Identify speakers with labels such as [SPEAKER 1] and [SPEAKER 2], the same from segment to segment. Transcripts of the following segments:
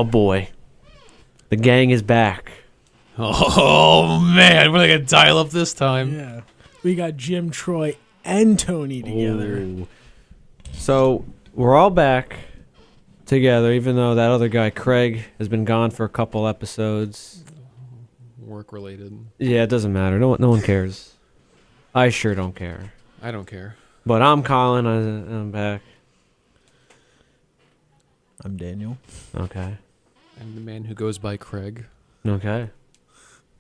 [SPEAKER 1] Oh boy, the gang is back.
[SPEAKER 2] Oh man, we're gonna dial up this time.
[SPEAKER 3] Yeah. We got Jim, Troy, and Tony together.
[SPEAKER 1] Ooh. So we're all back together, even though that other guy Craig has been gone for a couple episodes.
[SPEAKER 2] Work related.
[SPEAKER 1] Yeah, it doesn't matter. No one cares. I sure don't care.
[SPEAKER 2] I don't care.
[SPEAKER 1] But I'm Colin. I'm back.
[SPEAKER 3] I'm Daniel.
[SPEAKER 1] Okay.
[SPEAKER 2] I'm the man who goes by Craig.
[SPEAKER 1] Okay.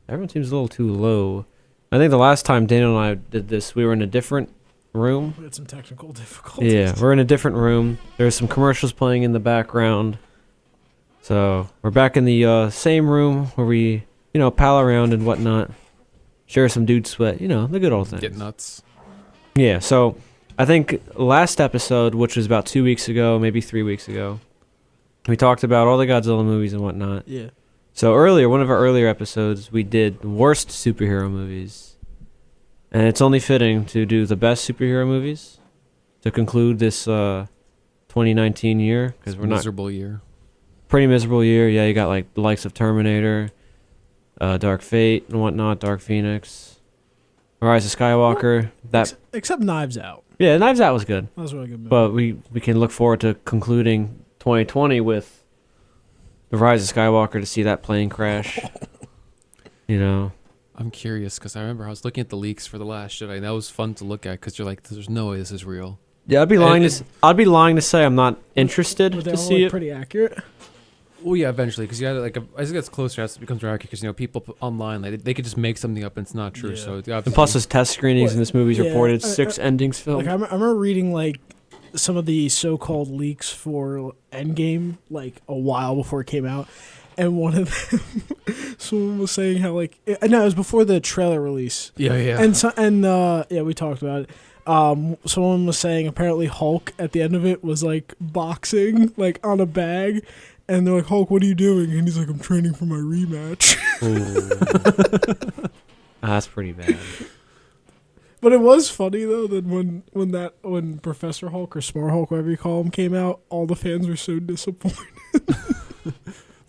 [SPEAKER 1] Everyone seems a little too low. I think the last time Daniel and I did this, we were in a different room.
[SPEAKER 3] We had some technical difficulties.
[SPEAKER 1] Yeah, we're in a different room. There's some commercials playing in the background. So we're back in the same room where we, pal around and whatnot. Share some dude sweat. The good old things.
[SPEAKER 2] Get nuts.
[SPEAKER 1] Yeah, so I think last episode, which was about 2 weeks ago, maybe 3 weeks ago, we talked about all the Godzilla movies and whatnot.
[SPEAKER 3] Yeah.
[SPEAKER 1] So one of our earlier episodes, we did worst superhero movies. And it's only fitting to do the best superhero movies to conclude this 2019 year. Because we're
[SPEAKER 2] miserable year.
[SPEAKER 1] Pretty miserable year. Yeah, you got like the likes of Terminator, Dark Fate and whatnot, Dark Phoenix, Rise of Skywalker.
[SPEAKER 3] Except Knives Out.
[SPEAKER 1] Yeah, Knives Out was good.
[SPEAKER 3] That was a really good movie.
[SPEAKER 1] But we can look forward to concluding 2020 with The Rise of Skywalker to see that plane crash.
[SPEAKER 2] I'm curious because I remember I was looking at the leaks for The Last Jedi, and that was fun to look at because you're like, there's no way this is real.
[SPEAKER 1] Yeah, I'd be lying to say I'm not interested
[SPEAKER 3] Were they
[SPEAKER 1] to
[SPEAKER 3] all,
[SPEAKER 1] see it.
[SPEAKER 3] pretty accurate?
[SPEAKER 2] Well, yeah, eventually, because I think it's closer as it becomes more accurate because people online they could just make something up and it's not true.
[SPEAKER 3] Yeah.
[SPEAKER 2] So
[SPEAKER 1] And plus, there's test screenings, and this movie's
[SPEAKER 3] Yeah,
[SPEAKER 1] reported 6 endings filmed.
[SPEAKER 3] I remember reading some of the so-called leaks for Endgame a while before it came out, and one of them, someone was saying how it was before the trailer release.
[SPEAKER 2] Yeah.
[SPEAKER 3] And we talked about it. Someone was saying apparently Hulk at the end of it was boxing on a bag. And they're like, Hulk, what are you doing? And he's like, I'm training for my rematch.
[SPEAKER 1] That's pretty bad.
[SPEAKER 3] But it was funny though that when Professor Hulk or Smart Hulk, whatever you call him, came out, all the fans were so disappointed.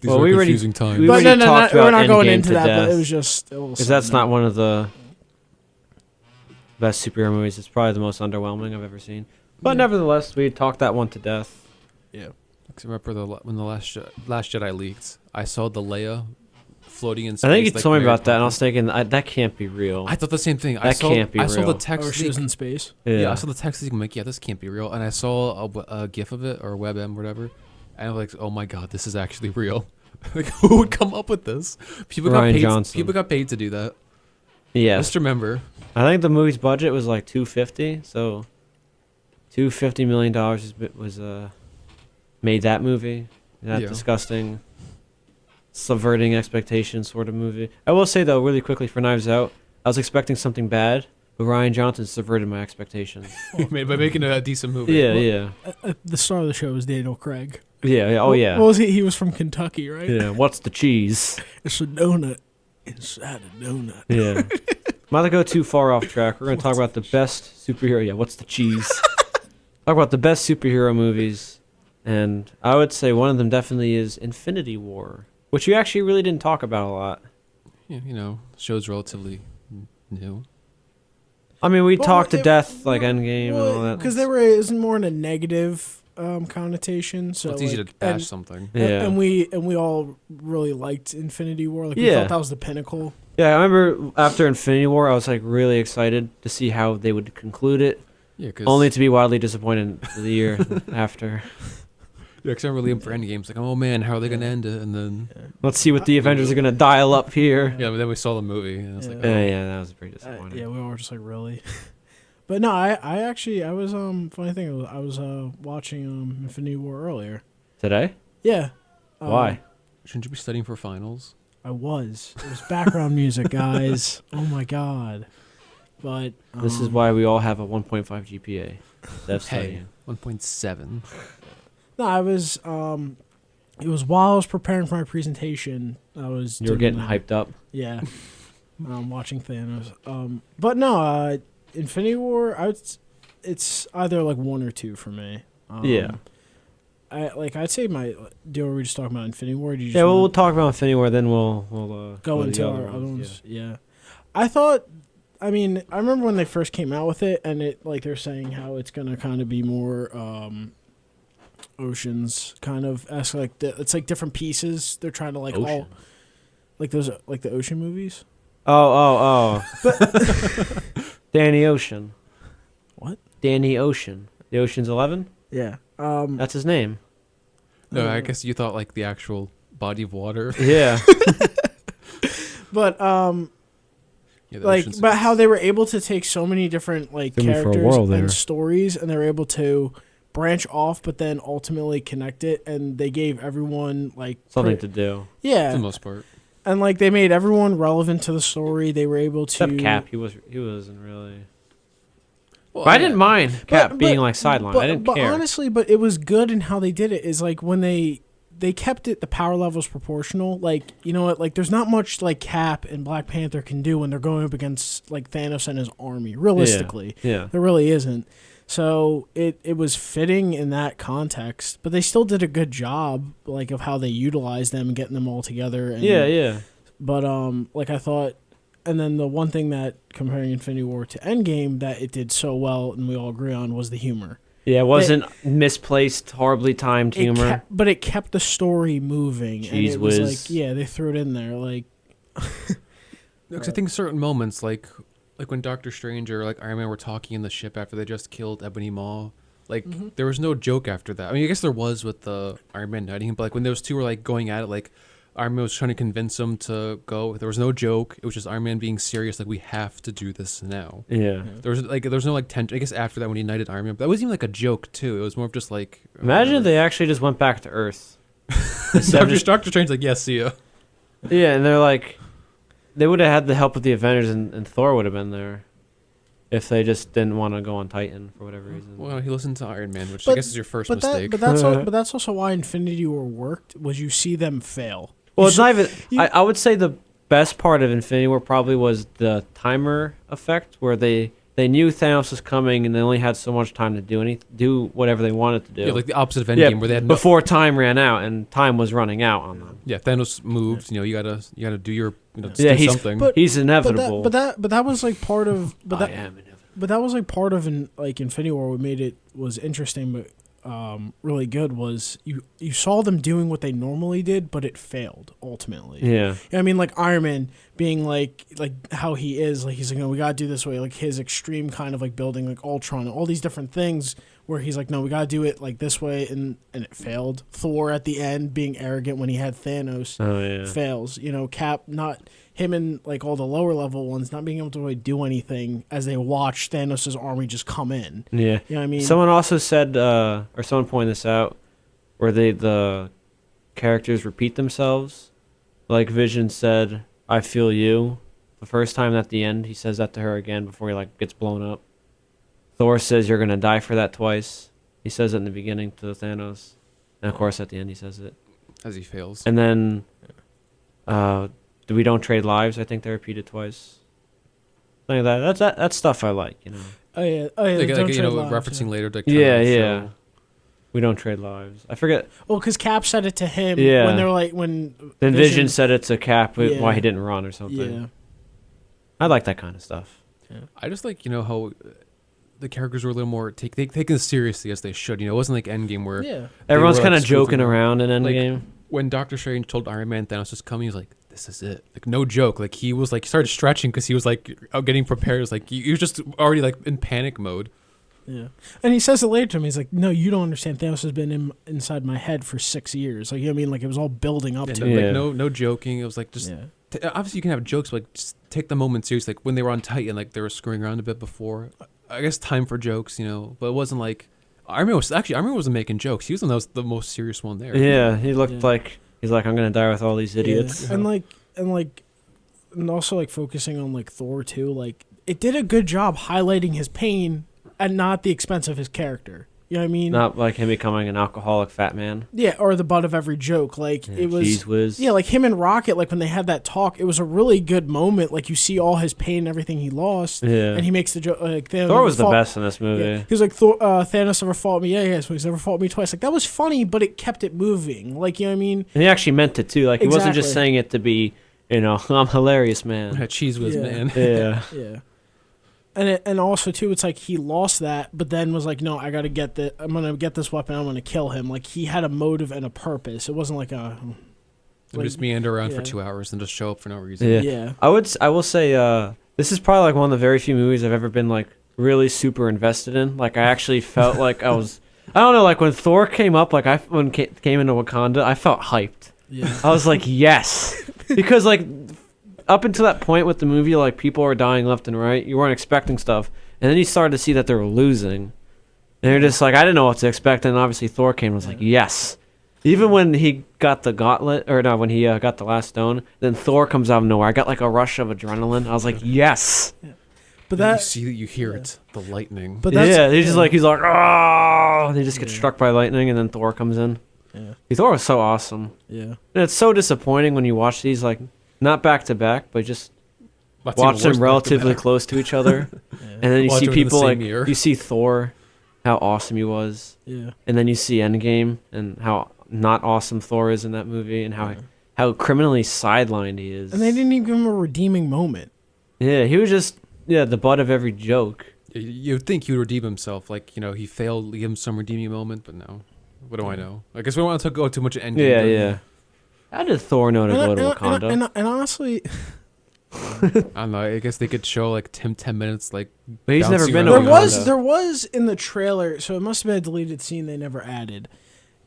[SPEAKER 2] These are confusing times.
[SPEAKER 1] We already talked about
[SPEAKER 3] we're not going
[SPEAKER 1] Endgame
[SPEAKER 3] into
[SPEAKER 1] to
[SPEAKER 3] that.
[SPEAKER 1] death.
[SPEAKER 3] But it was just
[SPEAKER 1] Because that's not one of the best superhero movies. It's probably the most underwhelming I've ever seen. But nevertheless, we talked that one to death.
[SPEAKER 3] Yeah.
[SPEAKER 2] I remember when the Last Jedi leaked, I saw the Leia floating in space.
[SPEAKER 1] I think you told me about that, and I was thinking, that can't be real.
[SPEAKER 2] I thought the same thing.
[SPEAKER 1] That can't be
[SPEAKER 2] I saw the
[SPEAKER 1] real.
[SPEAKER 2] text.
[SPEAKER 3] She was in space.
[SPEAKER 2] Yeah, I saw the text. I'm like, yeah, this can't be real. And I saw a GIF of it or WebM, whatever. And I'm like, oh my god, this is actually real. Who would come up with this?
[SPEAKER 1] Ryan Johnson.
[SPEAKER 2] People got paid to do that.
[SPEAKER 1] Yeah.
[SPEAKER 2] Just remember.
[SPEAKER 1] I think the movie's budget was like $250, so $250 million was made that movie. That disgusting, subverting expectations sort of movie. I will say though, really quickly for Knives Out, I was expecting something bad, but Ryan Johnson subverted my expectations.
[SPEAKER 2] By making a decent movie.
[SPEAKER 1] Yeah.
[SPEAKER 3] The star of the show was Daniel Craig.
[SPEAKER 1] Yeah. Oh yeah.
[SPEAKER 3] What was he? He was from Kentucky, right?
[SPEAKER 1] Yeah. What's the cheese?
[SPEAKER 3] It's a donut inside a donut.
[SPEAKER 1] Yeah. Might go too far off track. We're gonna talk about the best superhero. Yeah. What's the cheese? Talk about the best superhero movies. And I would say one of them definitely is Infinity War, which you actually really didn't talk about a lot.
[SPEAKER 2] Yeah, show's relatively new.
[SPEAKER 1] I mean, we talked to death, Endgame and all that.
[SPEAKER 3] Because isn't more in a negative connotation. So
[SPEAKER 2] it's easy to bash something.
[SPEAKER 1] Yeah.
[SPEAKER 3] And we all really liked Infinity War. We thought that was the pinnacle.
[SPEAKER 1] Yeah, I remember after Infinity War, I was really excited to see how they would conclude it.
[SPEAKER 2] Yeah,
[SPEAKER 1] only to be wildly disappointed the year after.
[SPEAKER 2] Yeah, because I remember Liam for Endgame's like, oh man, how are they going to end it? And then
[SPEAKER 1] let's see what the Avengers are going to dial up here.
[SPEAKER 2] Yeah, but then we saw the movie. And I was like,
[SPEAKER 1] yeah, that was pretty disappointing.
[SPEAKER 3] Yeah, we were just really. But no, I was funny thing, I was watching Infinity War earlier.
[SPEAKER 1] Today?
[SPEAKER 3] Yeah.
[SPEAKER 1] Why?
[SPEAKER 2] Shouldn't you be studying for finals?
[SPEAKER 3] I was. It was background music, guys. Oh my god. But
[SPEAKER 1] this is why we all have a 1.5 GPA. That's
[SPEAKER 2] hey, 1.7.
[SPEAKER 3] No, I was. It was while I was preparing for my presentation. You were
[SPEAKER 1] getting hyped up.
[SPEAKER 3] Yeah. Watching Thanos. But no, Infinity War. It's either 1 or 2 for me.
[SPEAKER 1] Yeah.
[SPEAKER 3] I'd say my. Do we just talk about Infinity War? Or do you just
[SPEAKER 1] Yeah,
[SPEAKER 3] wanna
[SPEAKER 1] we'll talk about Infinity War, then we'll
[SPEAKER 3] go
[SPEAKER 1] to
[SPEAKER 3] into
[SPEAKER 1] the
[SPEAKER 3] our other
[SPEAKER 1] ones.
[SPEAKER 3] ones. Yeah. I thought. I mean, I remember when they first came out with it, and it like they're saying how it's gonna kind of be more Oceans kind of it's like different pieces. They're trying to like all
[SPEAKER 1] Ocean.
[SPEAKER 3] like those like the Ocean movies.
[SPEAKER 1] Oh. Danny Ocean.
[SPEAKER 3] What?
[SPEAKER 1] Danny Ocean. The Ocean's 11?
[SPEAKER 3] Yeah.
[SPEAKER 1] That's his name.
[SPEAKER 2] No, I guess you thought like the actual body of water.
[SPEAKER 1] Yeah.
[SPEAKER 3] But
[SPEAKER 2] Yeah, the
[SPEAKER 3] like
[SPEAKER 2] ocean's-
[SPEAKER 3] but how they were able to take so many different like
[SPEAKER 1] Threw me for a
[SPEAKER 3] characters
[SPEAKER 1] whirl
[SPEAKER 3] and
[SPEAKER 1] there.
[SPEAKER 3] stories, and they were able to branch off, but then ultimately connect it, and they gave everyone like
[SPEAKER 1] Something to do.
[SPEAKER 2] for
[SPEAKER 3] yeah,
[SPEAKER 2] the most part.
[SPEAKER 3] and like they made everyone relevant to the story. They were able to
[SPEAKER 1] Except Cap. He wasn't really.
[SPEAKER 2] Well,
[SPEAKER 1] But I didn't mind Cap
[SPEAKER 3] But-
[SPEAKER 1] being
[SPEAKER 3] but-
[SPEAKER 1] like sidelined. I didn't
[SPEAKER 3] but
[SPEAKER 1] care.
[SPEAKER 3] honestly, but it was good in how they did it. Is like when they kept it the power levels proportional. Like, you know what? Like, there's not much like Cap and Black Panther can do when they're going up against like Thanos and his army. Realistically,
[SPEAKER 1] Yeah.
[SPEAKER 3] there really isn't. So it was fitting in that context, but they still did a good job like of how they utilized them and getting them all together. And,
[SPEAKER 1] Yeah.
[SPEAKER 3] But like I thought, and then the one thing that comparing Infinity War to Endgame that it did so well and we all agree on was the humor.
[SPEAKER 1] Yeah, it wasn't misplaced, horribly timed
[SPEAKER 3] It
[SPEAKER 1] humor.
[SPEAKER 3] but it kept the story moving. And
[SPEAKER 1] Jeez
[SPEAKER 3] it was
[SPEAKER 1] whiz.
[SPEAKER 3] like, yeah, they threw it in there. Like,
[SPEAKER 2] Because I think certain moments, like when Doctor Strange or like Iron Man were talking in the ship after they just killed Ebony Maw, like there was no joke after that. I mean, I guess there was with the Iron Man knighting him, but like when those two were like going at it, like Iron Man was trying to convince him to go. There was no joke. It was just Iron Man being serious. Like, we have to do this now.
[SPEAKER 1] Yeah.
[SPEAKER 2] There was no like tension. I guess after that when he knighted Iron Man, but that wasn't even like a joke too. It was more of just like
[SPEAKER 1] Imagine if they actually just went back to Earth.
[SPEAKER 2] Doctor Strange's like, yeah, see ya.
[SPEAKER 1] Yeah, and they're like, they would have had the help of the Avengers, and Thor would have been there if they just didn't want to go on Titan for whatever reason.
[SPEAKER 2] Well, he listened to Iron Man, which I guess is your first mistake.
[SPEAKER 3] but that's also why Infinity War worked. Was you see them fail.
[SPEAKER 1] Well,
[SPEAKER 3] You
[SPEAKER 1] it's
[SPEAKER 3] saw-
[SPEAKER 1] not even.
[SPEAKER 3] you-
[SPEAKER 1] I would say the best part of Infinity War probably was the timer effect, where they knew Thanos was coming and they only had so much time to do whatever they wanted to do.
[SPEAKER 2] Yeah, like the opposite of Endgame, where they had no,
[SPEAKER 1] before time ran out and time was running out on them.
[SPEAKER 2] yeah, Thanos moved. You know, you gotta do your
[SPEAKER 1] Yeah,
[SPEAKER 2] do
[SPEAKER 1] he's-
[SPEAKER 2] something.
[SPEAKER 3] but-
[SPEAKER 1] He's inevitable.
[SPEAKER 3] But that was like part of. But
[SPEAKER 1] I
[SPEAKER 3] that
[SPEAKER 1] am inevitable.
[SPEAKER 3] But that was like part of Infinity War. What made it was interesting, but really good was you saw them doing what they normally did, but it failed ultimately.
[SPEAKER 1] Yeah.
[SPEAKER 3] I mean, like Iron Man being like how he is, like he's like, no, we gotta do this way. Like his extreme kind of like building like Ultron, all these different things where he's like, no, we gotta do it like this way, and it failed. Thor at the end being arrogant when he had Thanos
[SPEAKER 1] Oh yeah.
[SPEAKER 3] fails. You know, Cap not. Him and like all the lower level ones not being able to really do anything as they watch Thanos' army just come in.
[SPEAKER 1] Yeah.
[SPEAKER 3] You know what I mean?
[SPEAKER 1] Someone also said, or someone pointed this out, where the characters repeat themselves. Like Vision said, "I feel you." The first time at the end, he says that to her again before he like gets blown up. Thor says, "You're gonna die for that" twice. He says it in the beginning to Thanos, and of course at the end he says it.
[SPEAKER 2] as he fails.
[SPEAKER 1] And then, we don't trade lives. I think they repeated twice. Something like that. That's stuff I like. You know.
[SPEAKER 3] Oh yeah.
[SPEAKER 2] Like,
[SPEAKER 3] Don't
[SPEAKER 2] you
[SPEAKER 3] trade
[SPEAKER 2] know,
[SPEAKER 3] lives,
[SPEAKER 2] referencing
[SPEAKER 3] yeah.
[SPEAKER 2] later to
[SPEAKER 1] Yeah,
[SPEAKER 2] kind of
[SPEAKER 1] yeah.
[SPEAKER 2] show-
[SPEAKER 1] We don't trade lives. I forget.
[SPEAKER 3] Well, because Cap said it to him
[SPEAKER 1] Yeah.
[SPEAKER 3] when they're like when.
[SPEAKER 1] Then Vision said it to Cap
[SPEAKER 3] Yeah.
[SPEAKER 1] why he didn't run or something.
[SPEAKER 3] Yeah.
[SPEAKER 1] I like that kind of stuff.
[SPEAKER 2] I just like, how the characters were a little more taken seriously as they should. You know, it wasn't like Endgame where
[SPEAKER 3] Yeah.
[SPEAKER 1] Everyone's
[SPEAKER 2] were,
[SPEAKER 1] kind of
[SPEAKER 2] like,
[SPEAKER 1] joking
[SPEAKER 2] spoofing
[SPEAKER 1] around in
[SPEAKER 2] Like,
[SPEAKER 1] Endgame.
[SPEAKER 2] when Doctor Strange told Iron Man Thanos was coming, he was like, "This is it." Like, no joke. Like, he was like, he started stretching because he was like getting prepared. It was like he was just already like in panic mode.
[SPEAKER 3] Yeah. And he says it later to me. He's like, "No, you don't understand. Thanos has been inside my head for 6 years." Like, you know what I mean? Like, it was all building up
[SPEAKER 2] And
[SPEAKER 3] to
[SPEAKER 1] Yeah.
[SPEAKER 3] it.
[SPEAKER 2] like no joking. It was like just
[SPEAKER 3] Yeah.
[SPEAKER 2] obviously you can have jokes, but like, just take the moment seriously. Like when they were on Titan, like they were screwing around a bit before. I guess time for jokes, but it wasn't like Iron Man wasn't making jokes. He was the one that was the most serious one there.
[SPEAKER 1] Yeah, he looked
[SPEAKER 3] Yeah.
[SPEAKER 1] like he's like, I'm gonna die with all these idiots.
[SPEAKER 3] Yeah. And also like focusing on like Thor too. Like, it did a good job highlighting his pain and not the expense of his character. You know what I mean?
[SPEAKER 1] Not like him becoming an alcoholic fat man.
[SPEAKER 3] Yeah, or the butt of every joke. Like it was.
[SPEAKER 1] Cheese whiz.
[SPEAKER 3] Yeah, like him and Rocket. Like when they had that talk, it was a really good moment. Like you see all his pain and everything he lost.
[SPEAKER 1] Yeah.
[SPEAKER 3] And he makes the joke. Like
[SPEAKER 1] Thor was the best in this movie.
[SPEAKER 3] Yeah. He was like, Thanos never fought me. Yeah, so he's never fought me twice. Like that was funny, but it kept it moving. Like you know what I mean?
[SPEAKER 1] And he actually meant it too. Like he wasn't just
[SPEAKER 3] Exactly.
[SPEAKER 1] saying it to be, I'm hilarious, man.
[SPEAKER 2] That cheese whiz, man.
[SPEAKER 1] Yeah.
[SPEAKER 3] Yeah. And also too, it's like he lost that, but then was like, no, I got to get the. I'm gonna get this weapon. I'm gonna kill him. Like he had a motive and a purpose. It wasn't like a.
[SPEAKER 2] Like, just meander around for 2 hours and just show up for no reason.
[SPEAKER 3] Yeah.
[SPEAKER 1] I will say this is probably like one of the very few movies I've ever been like really super invested in. Like I actually felt like I was. I don't know. Like when Thor came up, like when came into Wakanda, I felt hyped.
[SPEAKER 3] Yeah.
[SPEAKER 1] I was like, yes, because like. Up until that point with the movie, like people are dying left and right. You weren't expecting stuff, and then you started to see that they were losing, and you're just like, I didn't know what to expect. And obviously Thor came. And was like, yes. Even when he got the gauntlet, or no, when he got the last stone, then Thor comes out of nowhere. I got like a rush of adrenaline. I was like, yes.
[SPEAKER 3] Yeah. But that
[SPEAKER 2] you hear it, the lightning.
[SPEAKER 3] But that's,
[SPEAKER 1] he's like, oh, they just get struck by lightning, and then Thor comes in.
[SPEAKER 3] Yeah.
[SPEAKER 1] Thor was so awesome.
[SPEAKER 3] Yeah.
[SPEAKER 1] And it's so disappointing when you watch these like. Not back to back, but just
[SPEAKER 2] That's
[SPEAKER 1] watch
[SPEAKER 2] even worse
[SPEAKER 1] them relatively close to each other, and then you
[SPEAKER 2] Watch
[SPEAKER 1] see
[SPEAKER 2] them in the
[SPEAKER 1] people
[SPEAKER 2] same
[SPEAKER 1] like
[SPEAKER 2] year.
[SPEAKER 1] you see Thor, how awesome he was,
[SPEAKER 3] Yeah.
[SPEAKER 1] and then you see Endgame and how not awesome Thor is in that movie, and how criminally sidelined he is.
[SPEAKER 3] And they didn't even give him a redeeming moment.
[SPEAKER 1] Yeah, he was just the butt of every joke.
[SPEAKER 2] You'd think he would redeem himself. Like, he failed, give him some redeeming moment, but no. What do I know? I guess we don't want to go too much into Endgame.
[SPEAKER 1] Yeah. How did Thor know to go to Wakanda?
[SPEAKER 3] And honestly,
[SPEAKER 2] I don't know. I guess they could show like 10 minutes, like.
[SPEAKER 1] But he's never
[SPEAKER 2] bouncing
[SPEAKER 1] been to
[SPEAKER 2] around
[SPEAKER 1] Wakanda.
[SPEAKER 3] there was in the trailer, so it must have been a deleted scene they never added.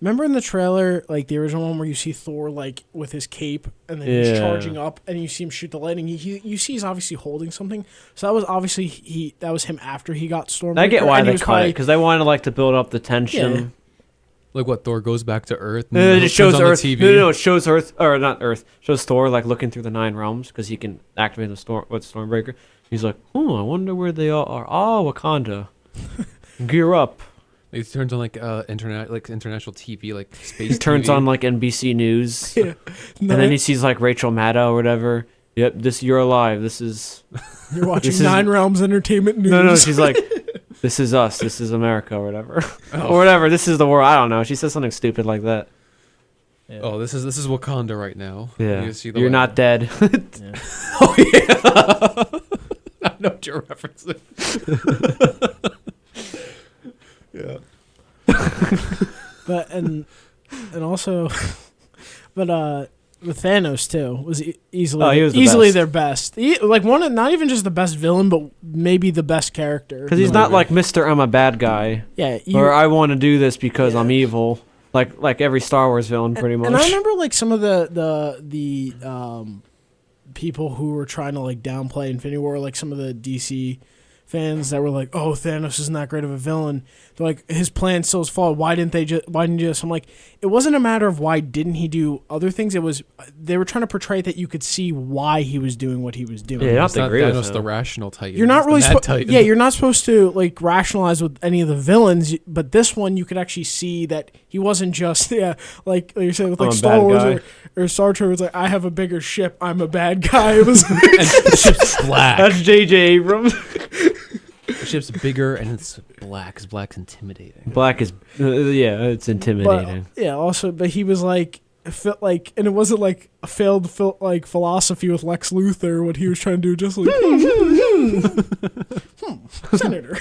[SPEAKER 3] Remember in the trailer, like the original one where you see Thor like with his cape and then he's charging up and you see him shoot the lightning. You see he's obviously holding something. So that was obviously that was him after he got Stormbreaker.
[SPEAKER 1] I get why
[SPEAKER 3] and
[SPEAKER 1] they cut it because they wanted like to build up the tension.
[SPEAKER 3] Yeah.
[SPEAKER 2] Like what, Thor goes back to Earth?
[SPEAKER 1] And it just shows
[SPEAKER 2] turns on
[SPEAKER 1] Earth.
[SPEAKER 2] the TV.
[SPEAKER 1] No, it shows Earth, or not Earth. Shows Thor like looking through the 9 realms because he can activate the Stormbreaker. He's like, I wonder where they all are. Oh, Wakanda. Gear up.
[SPEAKER 2] He turns on like international TV, like space.
[SPEAKER 1] He turns
[SPEAKER 2] TV.
[SPEAKER 1] on like NBC News,
[SPEAKER 3] Yeah.
[SPEAKER 1] and then he sees like Rachel Maddow or whatever. Yep, you're alive. This is.
[SPEAKER 3] You're watching
[SPEAKER 1] This is-
[SPEAKER 3] 9 Realms Entertainment News.
[SPEAKER 1] No, she's like, this is us. This is America or whatever, or whatever. This is the world. I don't know. She says something stupid like that.
[SPEAKER 3] Yeah.
[SPEAKER 2] Oh, this is Wakanda right now.
[SPEAKER 1] Yeah,
[SPEAKER 2] You see the
[SPEAKER 1] you're not dead.
[SPEAKER 3] Yeah.
[SPEAKER 2] Oh yeah. I know what you're referencing. Yeah.
[SPEAKER 3] But and also, but with Thanos too was easily
[SPEAKER 1] Oh, he was the
[SPEAKER 3] easily
[SPEAKER 1] best.
[SPEAKER 3] their best. Like one of, not even just the best villain, but maybe the best character.
[SPEAKER 1] Because he's not like Mr. I'm a bad guy,
[SPEAKER 3] Yeah.
[SPEAKER 1] or I want to do this because I'm evil. Like every Star Wars villain, pretty much.
[SPEAKER 3] And I remember like some of the people who were trying to like downplay Infinity War, like some of the DC fans that were like, "Oh, Thanos isn't that great of a villain." They're like, his plan still is flawed. Why didn't you just? I'm like, it wasn't a matter of why didn't he do other things. It was they were trying to portray that you could see why he was doing what he was doing.
[SPEAKER 1] Yeah,
[SPEAKER 2] It's not
[SPEAKER 1] agree with
[SPEAKER 2] Thanos
[SPEAKER 1] him.
[SPEAKER 2] the rational Titan.
[SPEAKER 3] You're not
[SPEAKER 2] He's the
[SPEAKER 3] really
[SPEAKER 2] mad
[SPEAKER 3] supposed.
[SPEAKER 2] Titan.
[SPEAKER 3] Yeah, you're not supposed to like rationalize with any of the villains, but this one you could actually see that he wasn't just like you said with
[SPEAKER 1] I'm
[SPEAKER 3] like
[SPEAKER 1] a
[SPEAKER 3] Star
[SPEAKER 1] bad
[SPEAKER 3] Wars
[SPEAKER 1] guy.
[SPEAKER 3] or Star Trek. It's like I have a bigger ship. I'm a bad guy. It was
[SPEAKER 2] And the ship's black.
[SPEAKER 1] That's J.J. Abrams.
[SPEAKER 2] The ship's bigger and it's black. 'Cause black's intimidating.
[SPEAKER 1] Black is, it's intimidating.
[SPEAKER 3] but he was like. Felt like, and it wasn't like a failed like philosophy with Lex Luthor. What he was trying to do, just like Senator.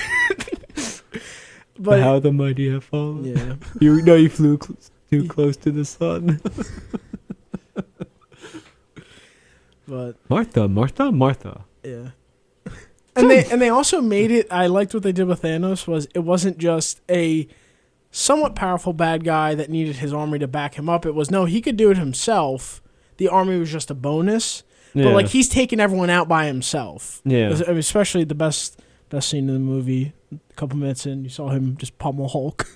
[SPEAKER 3] But
[SPEAKER 1] How the mighty have fallen.
[SPEAKER 3] yeah,
[SPEAKER 1] You flew too close to the sun.
[SPEAKER 3] but
[SPEAKER 1] Martha.
[SPEAKER 3] yeah. And they also made it. I liked what they did with Thanos. Was it wasn't just a somewhat powerful bad guy that needed his army to back him up. It was no, he could do it himself. The army was just a bonus.
[SPEAKER 1] Yeah.
[SPEAKER 3] But like he's taking everyone out by himself.
[SPEAKER 1] Yeah.
[SPEAKER 3] I mean, especially the best scene in the movie. A couple minutes in, you saw him just pummel Hulk.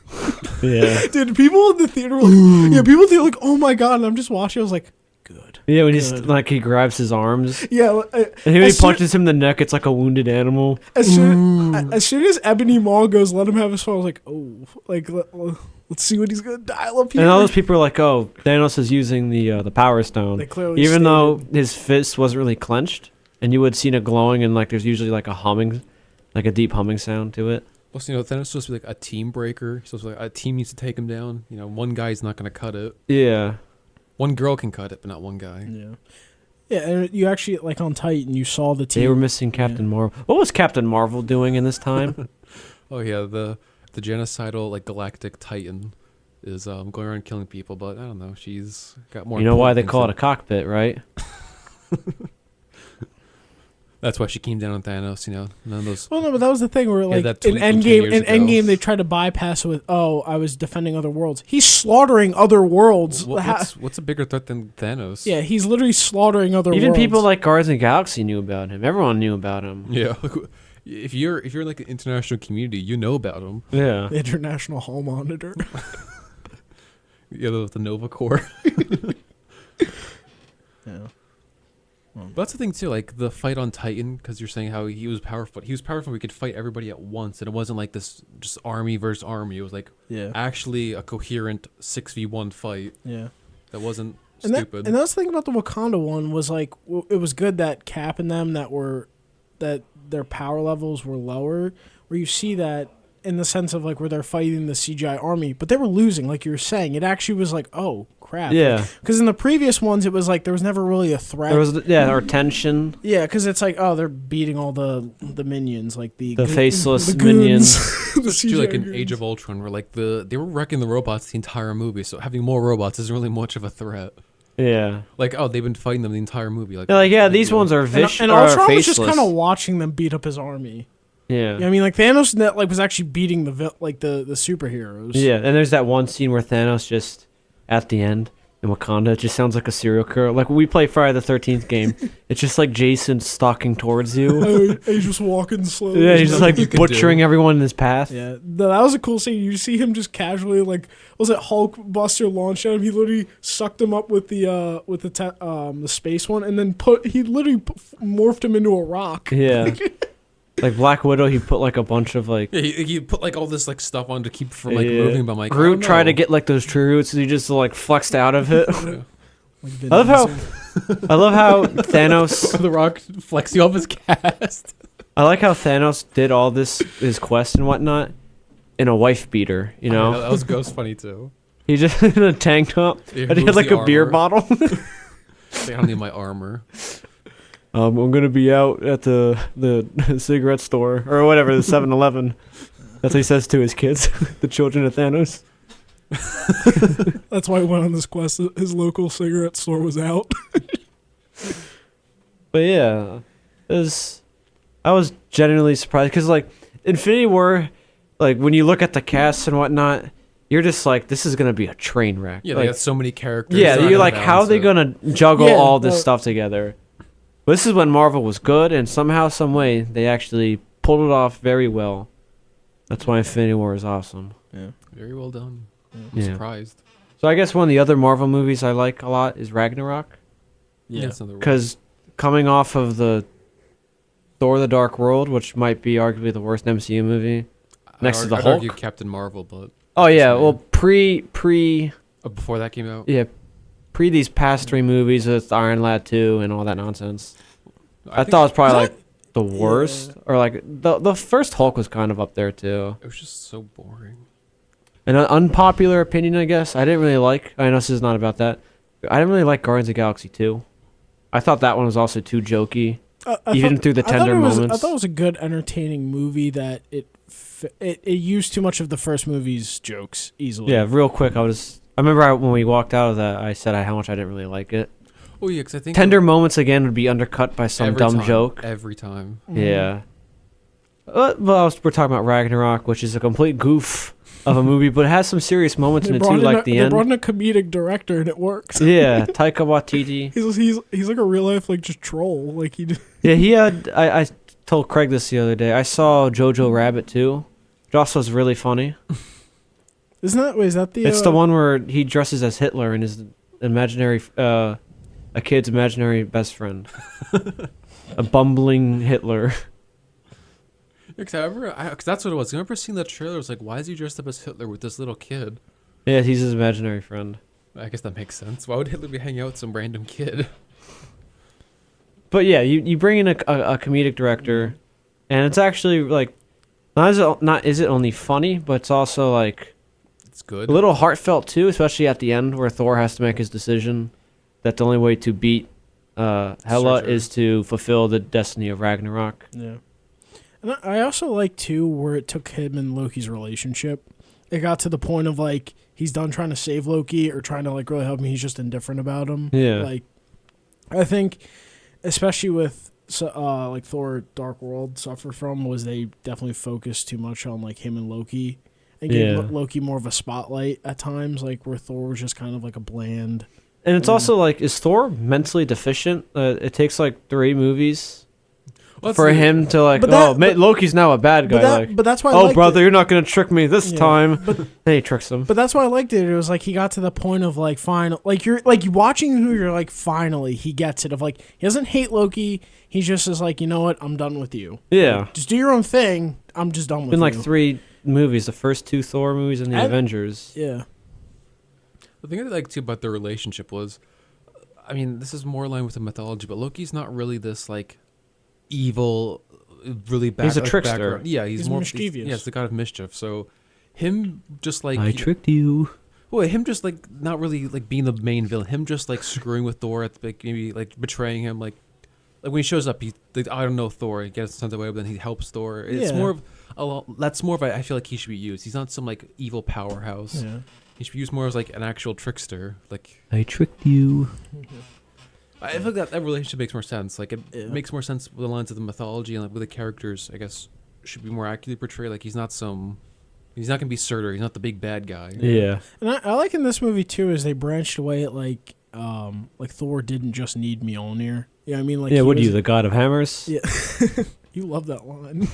[SPEAKER 1] Yeah.
[SPEAKER 3] Dude, people in the theater were like, people were like, oh my god, and I'm just watching. I was like, good.
[SPEAKER 1] Yeah, when he's
[SPEAKER 3] Good.
[SPEAKER 1] like he grabs his arms
[SPEAKER 3] Yeah,
[SPEAKER 1] and when he punches him in the neck, it's like a wounded animal.
[SPEAKER 3] as soon as Ebony Maw goes, let him have his fun. I was like, oh, like let's see what he's gonna dial up here.
[SPEAKER 1] And all those people are like, "Oh, Thanos is using the Power Stone,"
[SPEAKER 3] They clearly
[SPEAKER 1] even
[SPEAKER 3] stated-
[SPEAKER 1] though his fist wasn't really clenched, and you would seen it glowing, and like there's usually like a humming, like a deep humming sound to it.
[SPEAKER 2] Plus, Thanos is supposed to be like a team breaker. He's supposed to be like a team needs to take him down. One guy's not gonna cut it.
[SPEAKER 1] Yeah,
[SPEAKER 2] One girl can cut it, but not one guy.
[SPEAKER 3] Yeah. Yeah, and you actually, like on Titan, you saw the team.
[SPEAKER 1] they were missing Captain Marvel. What was Captain Marvel doing in this time?
[SPEAKER 2] Oh yeah, the genocidal like galactic titan is going around killing people, but I don't know. She's got more.
[SPEAKER 1] You know why they
[SPEAKER 2] important
[SPEAKER 1] call it a
[SPEAKER 2] things
[SPEAKER 1] cockpit, right?
[SPEAKER 2] That's why she came down on Thanos. None of those.
[SPEAKER 3] Well, no, but that was the thing where, like,
[SPEAKER 2] that
[SPEAKER 3] in
[SPEAKER 2] tweet from 10 years ago.
[SPEAKER 3] Endgame, they tried to bypass it with, oh, I was defending other worlds. He's slaughtering other worlds.
[SPEAKER 2] What's a bigger threat than Thanos?
[SPEAKER 3] Yeah, he's literally slaughtering other worlds.
[SPEAKER 1] Even people like Guardians of the Galaxy knew about him. Everyone knew about him.
[SPEAKER 2] Yeah. If you're like an international community, you know about him.
[SPEAKER 1] Yeah.
[SPEAKER 3] The International Hall Monitor.
[SPEAKER 2] The Nova Corps.
[SPEAKER 3] Yeah.
[SPEAKER 2] But that's the thing too, like the fight on Titan, because you're saying how he was powerful. He was powerful. We could fight everybody at once, and it wasn't like this just army versus army. It was like actually a coherent 6v1 fight.
[SPEAKER 3] Yeah.
[SPEAKER 2] That wasn't
[SPEAKER 3] And
[SPEAKER 2] stupid.
[SPEAKER 3] and that's the thing about the Wakanda one was like it was good that Cap and them that their power levels were lower, where you see that in the sense of like where they're fighting the CGI army, but they were losing, like you were saying. It actually was like, oh crap.
[SPEAKER 1] Yeah.
[SPEAKER 3] Because in the previous ones, it was like there was never really a threat.
[SPEAKER 1] There was or tension.
[SPEAKER 3] Yeah, because it's like, oh, they're beating all the minions, like the
[SPEAKER 1] faceless
[SPEAKER 3] the goons.
[SPEAKER 1] minions.
[SPEAKER 3] The
[SPEAKER 2] It's like
[SPEAKER 3] CGI
[SPEAKER 2] in
[SPEAKER 3] goons.
[SPEAKER 2] Age of Ultron, where like they were wrecking the robots the entire movie, so having more robots isn't really much of a threat.
[SPEAKER 1] Yeah.
[SPEAKER 2] Like, oh, they've been fighting them the entire movie. Like,
[SPEAKER 1] They're like, yeah, these ones are vicious.
[SPEAKER 3] And Ultron was just kind of watching them beat up his army.
[SPEAKER 1] Yeah.
[SPEAKER 3] Yeah, I mean, like Thanos, was actually beating the superheroes.
[SPEAKER 1] Yeah, and there's that one scene where Thanos just at the end in Wakanda, it just sounds like a serial killer. Like when we play Friday the 13th game, it's just like Jason stalking towards you.
[SPEAKER 3] He's just walking slowly.
[SPEAKER 1] Yeah, he's just like
[SPEAKER 2] you can
[SPEAKER 1] butchering
[SPEAKER 2] do.
[SPEAKER 1] everyone in his path.
[SPEAKER 3] Yeah, that was a cool scene. You see him just casually, like, was it Hulk Buster launched at him? He literally sucked him up with the space one, and then he literally morphed him into a rock.
[SPEAKER 1] Yeah. Like Black Widow, he put like a bunch of like.
[SPEAKER 2] Yeah, he put like all this like stuff on to keep from like moving, but I'm like,
[SPEAKER 1] Groot
[SPEAKER 2] oh, no.
[SPEAKER 1] tried to get like those tree roots, and he just like flexed out of it.
[SPEAKER 2] Yeah.
[SPEAKER 3] Like
[SPEAKER 1] I love how Thanos.
[SPEAKER 2] The Rock flexing off his cast.
[SPEAKER 1] I like how Thanos did all his quest and whatnot in a wife beater. You know,
[SPEAKER 2] that was funny too.
[SPEAKER 1] he just in a tank top,
[SPEAKER 2] Yeah,
[SPEAKER 1] and he had
[SPEAKER 2] moves
[SPEAKER 1] like
[SPEAKER 2] the
[SPEAKER 1] a beer
[SPEAKER 2] armor.
[SPEAKER 1] bottle.
[SPEAKER 2] I don't need my armor.
[SPEAKER 1] I'm gonna be out at the cigarette store or whatever, the 7-Eleven. That's what he says to his kids, the children of Thanos.
[SPEAKER 3] That's why he went on this quest. His local cigarette store was out.
[SPEAKER 1] But yeah, I was genuinely surprised because like Infinity War, like when you look at the cast and whatnot, you're just like, this is gonna be a train wreck.
[SPEAKER 2] Yeah,
[SPEAKER 1] like,
[SPEAKER 2] they got so many characters.
[SPEAKER 1] yeah,
[SPEAKER 2] they're not
[SPEAKER 1] you're
[SPEAKER 2] gonna
[SPEAKER 1] like, how are
[SPEAKER 2] balance
[SPEAKER 1] they
[SPEAKER 2] it.
[SPEAKER 1] gonna juggle
[SPEAKER 3] Yeah,
[SPEAKER 1] all this
[SPEAKER 3] well-
[SPEAKER 1] stuff together? But this is when Marvel was good, and somehow, some way, they actually pulled it off very well. That's why Infinity War is awesome.
[SPEAKER 3] Yeah.
[SPEAKER 2] Very well done. I'm
[SPEAKER 1] Yeah.
[SPEAKER 2] surprised.
[SPEAKER 1] So I guess one of the other Marvel movies I like a lot is Ragnarok,
[SPEAKER 2] That's another one.
[SPEAKER 1] because coming off of the Thor: The Dark World, which might be arguably the worst MCU movie, next to the
[SPEAKER 2] I'd
[SPEAKER 1] Hulk.
[SPEAKER 2] argue Captain Marvel, but
[SPEAKER 1] Oh yeah,
[SPEAKER 2] man.
[SPEAKER 1] well pre
[SPEAKER 2] before that came out,
[SPEAKER 1] pre these past three movies with Iron Lad 2 and all that nonsense. I
[SPEAKER 2] think
[SPEAKER 1] thought it was probably
[SPEAKER 3] Is
[SPEAKER 1] like the worst, or like the first Hulk was kind of up there too.
[SPEAKER 2] it was just so boring.
[SPEAKER 1] An unpopular opinion, I guess. I didn't really like. I know this is not about that. I didn't really like Guardians of the Galaxy 2. I thought that one was also too jokey. Even through the tender moments.
[SPEAKER 3] I thought it was a good, entertaining movie that it used too much of the first movie's jokes easily.
[SPEAKER 1] Yeah, real quick, I remember when we walked out of that, I said how much I didn't really like it.
[SPEAKER 2] Oh yeah, because I think
[SPEAKER 1] Tender moments again would be undercut by some
[SPEAKER 2] every
[SPEAKER 1] dumb
[SPEAKER 2] time,
[SPEAKER 1] joke.
[SPEAKER 2] every time.
[SPEAKER 1] Yeah. Well, we're talking about Ragnarok, which is a complete goof of a movie, but it has some serious moments in it too, like the
[SPEAKER 3] They
[SPEAKER 1] end.
[SPEAKER 3] brought in a comedic director and it works.
[SPEAKER 1] Yeah, Taika Waititi.
[SPEAKER 3] He's like a real life like just troll. Like he.
[SPEAKER 1] Yeah, he had. I told Craig this the other day. I saw Jojo Rabbit too, which also is really funny.
[SPEAKER 3] Is that the?
[SPEAKER 1] It's the one where he dresses as Hitler and his imaginary a kid's imaginary best friend, a bumbling Hitler.
[SPEAKER 2] Because that's what it was. I remember seeing that trailer. I was like, why is he dressed up as Hitler with this little kid?
[SPEAKER 1] Yeah, he's his imaginary friend.
[SPEAKER 2] I guess that makes sense. Why would Hitler be hanging out with some random kid?
[SPEAKER 1] But yeah, you bring in a comedic director, and it's actually like not is it only funny, but it's also like
[SPEAKER 2] It's good.
[SPEAKER 1] a little heartfelt too, especially at the end where Thor has to make his decision that the only way to beat Hela
[SPEAKER 2] Surtur.
[SPEAKER 1] is to fulfill the destiny of Ragnarok.
[SPEAKER 3] Yeah. And I also like, too, where it took him and Loki's relationship. It got to the point of, like, he's done trying to save Loki or trying to, like, really help him. He's just indifferent about him.
[SPEAKER 1] Yeah.
[SPEAKER 3] Like, I think, especially with, like, Thor Dark World suffered from, was they definitely focused too much on, like, him and Loki. And gave
[SPEAKER 1] Yeah.
[SPEAKER 3] Loki more of a spotlight at times, like, where Thor was just kind of, like, a bland...
[SPEAKER 1] And it's also like, is Thor mentally deficient? It takes like 3 movies for him to like, Loki's now a bad guy.
[SPEAKER 3] But that's why I
[SPEAKER 1] oh,
[SPEAKER 3] liked
[SPEAKER 1] brother,
[SPEAKER 3] it.
[SPEAKER 1] you're not going to trick me this
[SPEAKER 3] Yeah,
[SPEAKER 1] time.
[SPEAKER 3] but-
[SPEAKER 1] Then he tricks him.
[SPEAKER 3] But that's why I liked it. It was like he got to the point of like final, like you're like watching who you're like finally he gets it of like he doesn't hate Loki. He just is like, you know what, I'm done with you.
[SPEAKER 1] Yeah.
[SPEAKER 3] Like, just do your own thing. I'm just done with
[SPEAKER 1] Been
[SPEAKER 3] you.
[SPEAKER 1] like 3 movies, the first 2 Thor movies and the Avengers.
[SPEAKER 3] Yeah.
[SPEAKER 2] The thing I liked too about their relationship was, I mean, this is more in line with the mythology, but Loki's not really this like evil, really bad.
[SPEAKER 1] He's a
[SPEAKER 2] like,
[SPEAKER 1] trickster.
[SPEAKER 2] background. Yeah, he's more
[SPEAKER 3] mischievous.
[SPEAKER 2] He's the god of mischief. So him just like
[SPEAKER 1] I tricked you.
[SPEAKER 2] well, him just like not really like being the main villain. Him just like screwing with Thor at the maybe like betraying him. Like when he shows up, he like, I don't know Thor. He gets sent away, but then he helps Thor. It's
[SPEAKER 3] Yeah.
[SPEAKER 2] more of that's more of I feel like he should be used. He's not some like evil powerhouse.
[SPEAKER 3] Yeah.
[SPEAKER 2] He should be used more as like an actual trickster. Like
[SPEAKER 1] I tricked you.
[SPEAKER 2] I feel like that relationship makes more sense. Like it
[SPEAKER 3] Yeah.
[SPEAKER 2] makes more sense with the lines of the mythology and like with the characters. I guess should be more accurately portrayed. Like he's not gonna be Surtur. He's not the big bad guy.
[SPEAKER 1] Yeah.
[SPEAKER 3] And I like in this movie too is they branched away at like Thor didn't just need Mjolnir. Yeah, I mean like
[SPEAKER 1] Yeah,
[SPEAKER 3] he
[SPEAKER 1] what are
[SPEAKER 3] was-
[SPEAKER 1] you, the god of hammers?
[SPEAKER 3] Yeah. You love that line.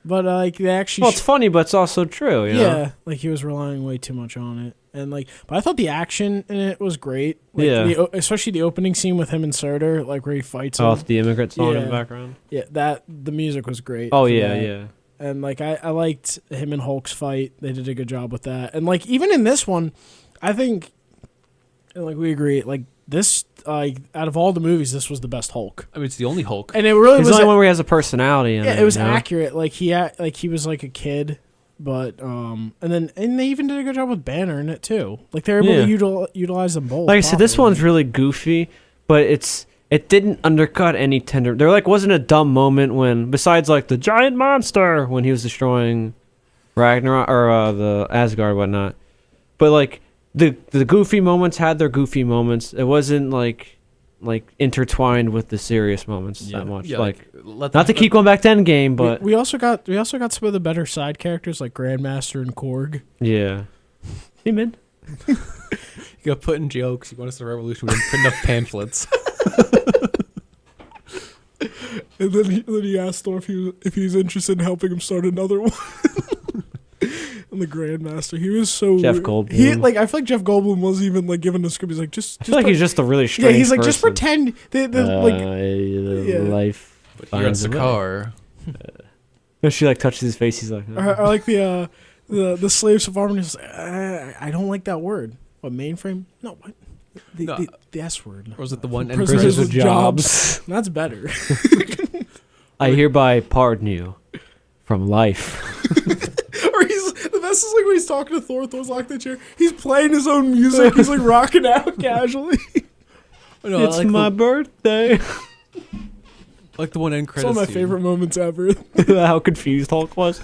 [SPEAKER 3] But like they actually
[SPEAKER 1] Well, it's funny, but it's also true, you know?
[SPEAKER 3] yeah, like he was relying way too much on it, and like, but I thought the action in it was great. Like,
[SPEAKER 1] Yeah.
[SPEAKER 3] especially the opening scene with him and Surtur, like where he fights
[SPEAKER 1] Oh,
[SPEAKER 3] him.
[SPEAKER 1] it's the immigrant song in
[SPEAKER 3] Yeah.
[SPEAKER 1] the background.
[SPEAKER 3] Yeah, the music was great.
[SPEAKER 1] Oh,
[SPEAKER 3] for
[SPEAKER 1] yeah,
[SPEAKER 3] that.
[SPEAKER 1] yeah.
[SPEAKER 3] And like I liked him and Hulk's fight. They did a good job with that. And like even in this one, I think, and like we agree, like this, out of all the movies, this was the best Hulk.
[SPEAKER 2] I mean, it's the only Hulk.
[SPEAKER 3] And it really
[SPEAKER 1] He's
[SPEAKER 3] was.
[SPEAKER 1] the only one where he has a personality in
[SPEAKER 3] Yeah,
[SPEAKER 1] it.
[SPEAKER 3] it was
[SPEAKER 1] you know?
[SPEAKER 3] accurate. Like he was like a kid, but and they even did a good job with Banner in it too. Like they're able to utilize them both.
[SPEAKER 1] Like I said, this
[SPEAKER 3] properly.
[SPEAKER 1] one's really goofy, but it didn't undercut any tender. There like wasn't a dumb moment when, besides like the giant monster when he was destroying Ragnarok or the Asgard whatnot. But like the goofy moments had their goofy moments. It wasn't like intertwined with the serious moments that much.
[SPEAKER 2] Yeah,
[SPEAKER 1] like
[SPEAKER 2] let
[SPEAKER 1] not to keep going back to Endgame, but
[SPEAKER 3] we also got some of the better side characters like Grandmaster and Korg.
[SPEAKER 1] yeah. Hey man.
[SPEAKER 2] you got put in jail because you want us to revolution. We didn't print enough pamphlets.
[SPEAKER 3] And then he asked Thor if he was interested in helping him start another one. And the Grandmaster, he was so
[SPEAKER 1] Jeff
[SPEAKER 3] weird.
[SPEAKER 1] Goldblum.
[SPEAKER 3] I feel like Jeff Goldblum wasn't even like given the script. He's like just
[SPEAKER 1] I feel like he's just a really
[SPEAKER 3] yeah.
[SPEAKER 1] strange
[SPEAKER 3] He's like just
[SPEAKER 1] person.
[SPEAKER 3] pretend. Yeah.
[SPEAKER 1] Life.
[SPEAKER 2] But he runs the car.
[SPEAKER 1] When she like touches his face, he's like,
[SPEAKER 3] Or like the slaves of Armor. He's like, I don't like that word. What, mainframe? No, what?
[SPEAKER 2] No.
[SPEAKER 3] The S word.
[SPEAKER 2] Or was it the one?
[SPEAKER 3] Prisoners
[SPEAKER 1] with
[SPEAKER 3] with jobs.
[SPEAKER 1] jobs.
[SPEAKER 3] That's better.
[SPEAKER 1] I hereby pardon you from life.
[SPEAKER 3] Or the best is like when he's talking to Thor. Thor's locked in the chair. He's playing his own music. He's like rocking out casually.
[SPEAKER 2] No,
[SPEAKER 1] It's my birthday.
[SPEAKER 2] like the one end
[SPEAKER 3] It's
[SPEAKER 2] credits.
[SPEAKER 3] one of my
[SPEAKER 2] scene.
[SPEAKER 3] favorite moments ever.
[SPEAKER 1] How confused Hulk was.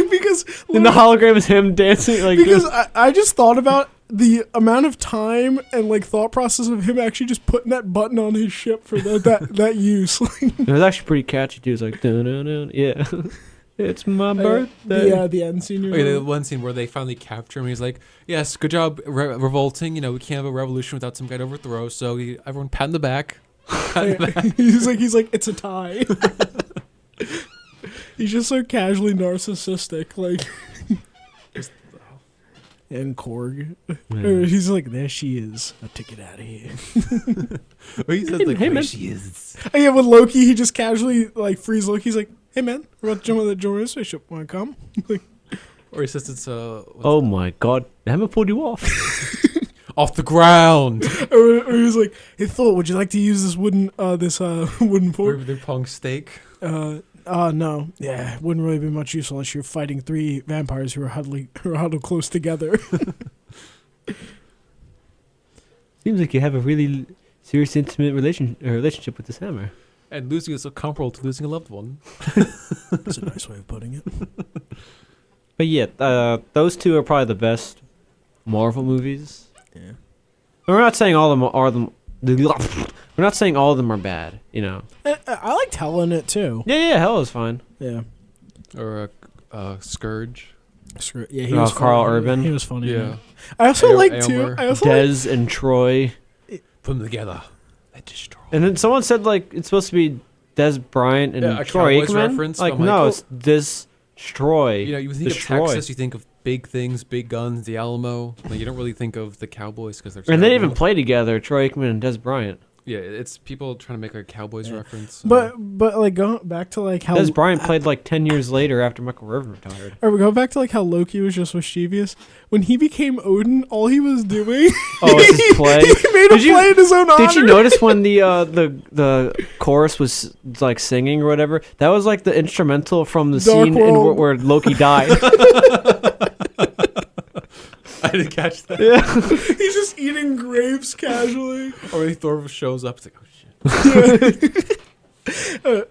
[SPEAKER 3] Because
[SPEAKER 1] And the hologram is him dancing like
[SPEAKER 3] because I just thought about the amount of time and like thought process of him actually just putting that button on his ship for that use.
[SPEAKER 1] it was actually pretty catchy too. It's like dun, dun, dun. Yeah. It's my birthday.
[SPEAKER 3] The end scene.
[SPEAKER 2] Okay, the one scene where they finally capture him. He's like, "Yes, good job revolting. You know, we can't have a revolution without some guy to overthrow. So everyone pat in the back."
[SPEAKER 3] he's like it's a tie. He's just so casually narcissistic, like. And Korg.
[SPEAKER 1] Yeah.
[SPEAKER 3] He's like, there she is. Now take it out of here.
[SPEAKER 2] Or he says like,
[SPEAKER 1] Hey,
[SPEAKER 2] there
[SPEAKER 1] man.
[SPEAKER 2] she is.
[SPEAKER 3] And yeah, with Loki, he just casually like frees Loki. He's like, hey man, we're about to jump on the Jordan spaceship. Wanna come? Like,
[SPEAKER 2] Or he says it's
[SPEAKER 1] Oh my god, I haven't pulled you off.
[SPEAKER 2] off the ground.
[SPEAKER 3] or he was like, hey Thor, would you like to use this wooden wooden
[SPEAKER 2] Or
[SPEAKER 3] fork?
[SPEAKER 2] their pong steak.
[SPEAKER 3] No. Yeah, it wouldn't really be much use unless you're fighting 3 vampires who are huddled close together.
[SPEAKER 1] Seems like you have a really serious, intimate relationship with this hammer.
[SPEAKER 2] And losing is so comparable to losing a loved one.
[SPEAKER 3] That's a nice way of putting it.
[SPEAKER 1] But yeah, those two are probably the best Marvel movies.
[SPEAKER 3] Yeah.
[SPEAKER 1] We're not saying all of them are them. We're not saying all of them are bad. You know.
[SPEAKER 3] I liked Hell in it too.
[SPEAKER 1] Yeah, Hell is fine.
[SPEAKER 3] Yeah.
[SPEAKER 2] Or Scourge.
[SPEAKER 3] Yeah, he was
[SPEAKER 1] Carl
[SPEAKER 3] funny.
[SPEAKER 1] Urban.
[SPEAKER 3] He was funny.
[SPEAKER 2] Yeah.
[SPEAKER 3] I also like too.
[SPEAKER 2] Aylmer.
[SPEAKER 3] I also
[SPEAKER 1] Dez and Troy.
[SPEAKER 2] Put them together. They destroy.
[SPEAKER 1] And then someone said like it's supposed to be Des Bryant and
[SPEAKER 2] Yeah, a
[SPEAKER 1] Troy
[SPEAKER 2] Cowboys
[SPEAKER 1] Aikman.
[SPEAKER 2] reference,
[SPEAKER 1] Like
[SPEAKER 2] but I'm
[SPEAKER 1] no,
[SPEAKER 2] like,
[SPEAKER 1] it's Destroy.
[SPEAKER 2] You know, you think
[SPEAKER 1] Destroy.
[SPEAKER 2] of Texas, you think of big things, big guns, the Alamo. Like, you don't really think of the Cowboys because they're.
[SPEAKER 1] And they
[SPEAKER 2] terrible.
[SPEAKER 1] even play together, Troy Aikman and Des Bryant.
[SPEAKER 2] Yeah, it's people trying to make like a Cowboys reference.
[SPEAKER 3] but like going back to like how
[SPEAKER 1] Des Bryant played like 10 years later after Michael Irvin retired.
[SPEAKER 3] Or we go back to like how Loki was just mischievous. When he became Odin, all he was doing
[SPEAKER 1] Oh, it's his play.
[SPEAKER 3] he made
[SPEAKER 1] Did
[SPEAKER 3] a
[SPEAKER 1] you-
[SPEAKER 3] play in his own honor.
[SPEAKER 1] Did you notice when the chorus was like singing or whatever? That was like the instrumental from the
[SPEAKER 3] Dark
[SPEAKER 1] scene
[SPEAKER 3] World.
[SPEAKER 1] where Loki died.
[SPEAKER 2] I didn't catch that.
[SPEAKER 1] Yeah.
[SPEAKER 3] He's just eating grapes casually.
[SPEAKER 2] Or when Thor shows up, it's like, oh shit.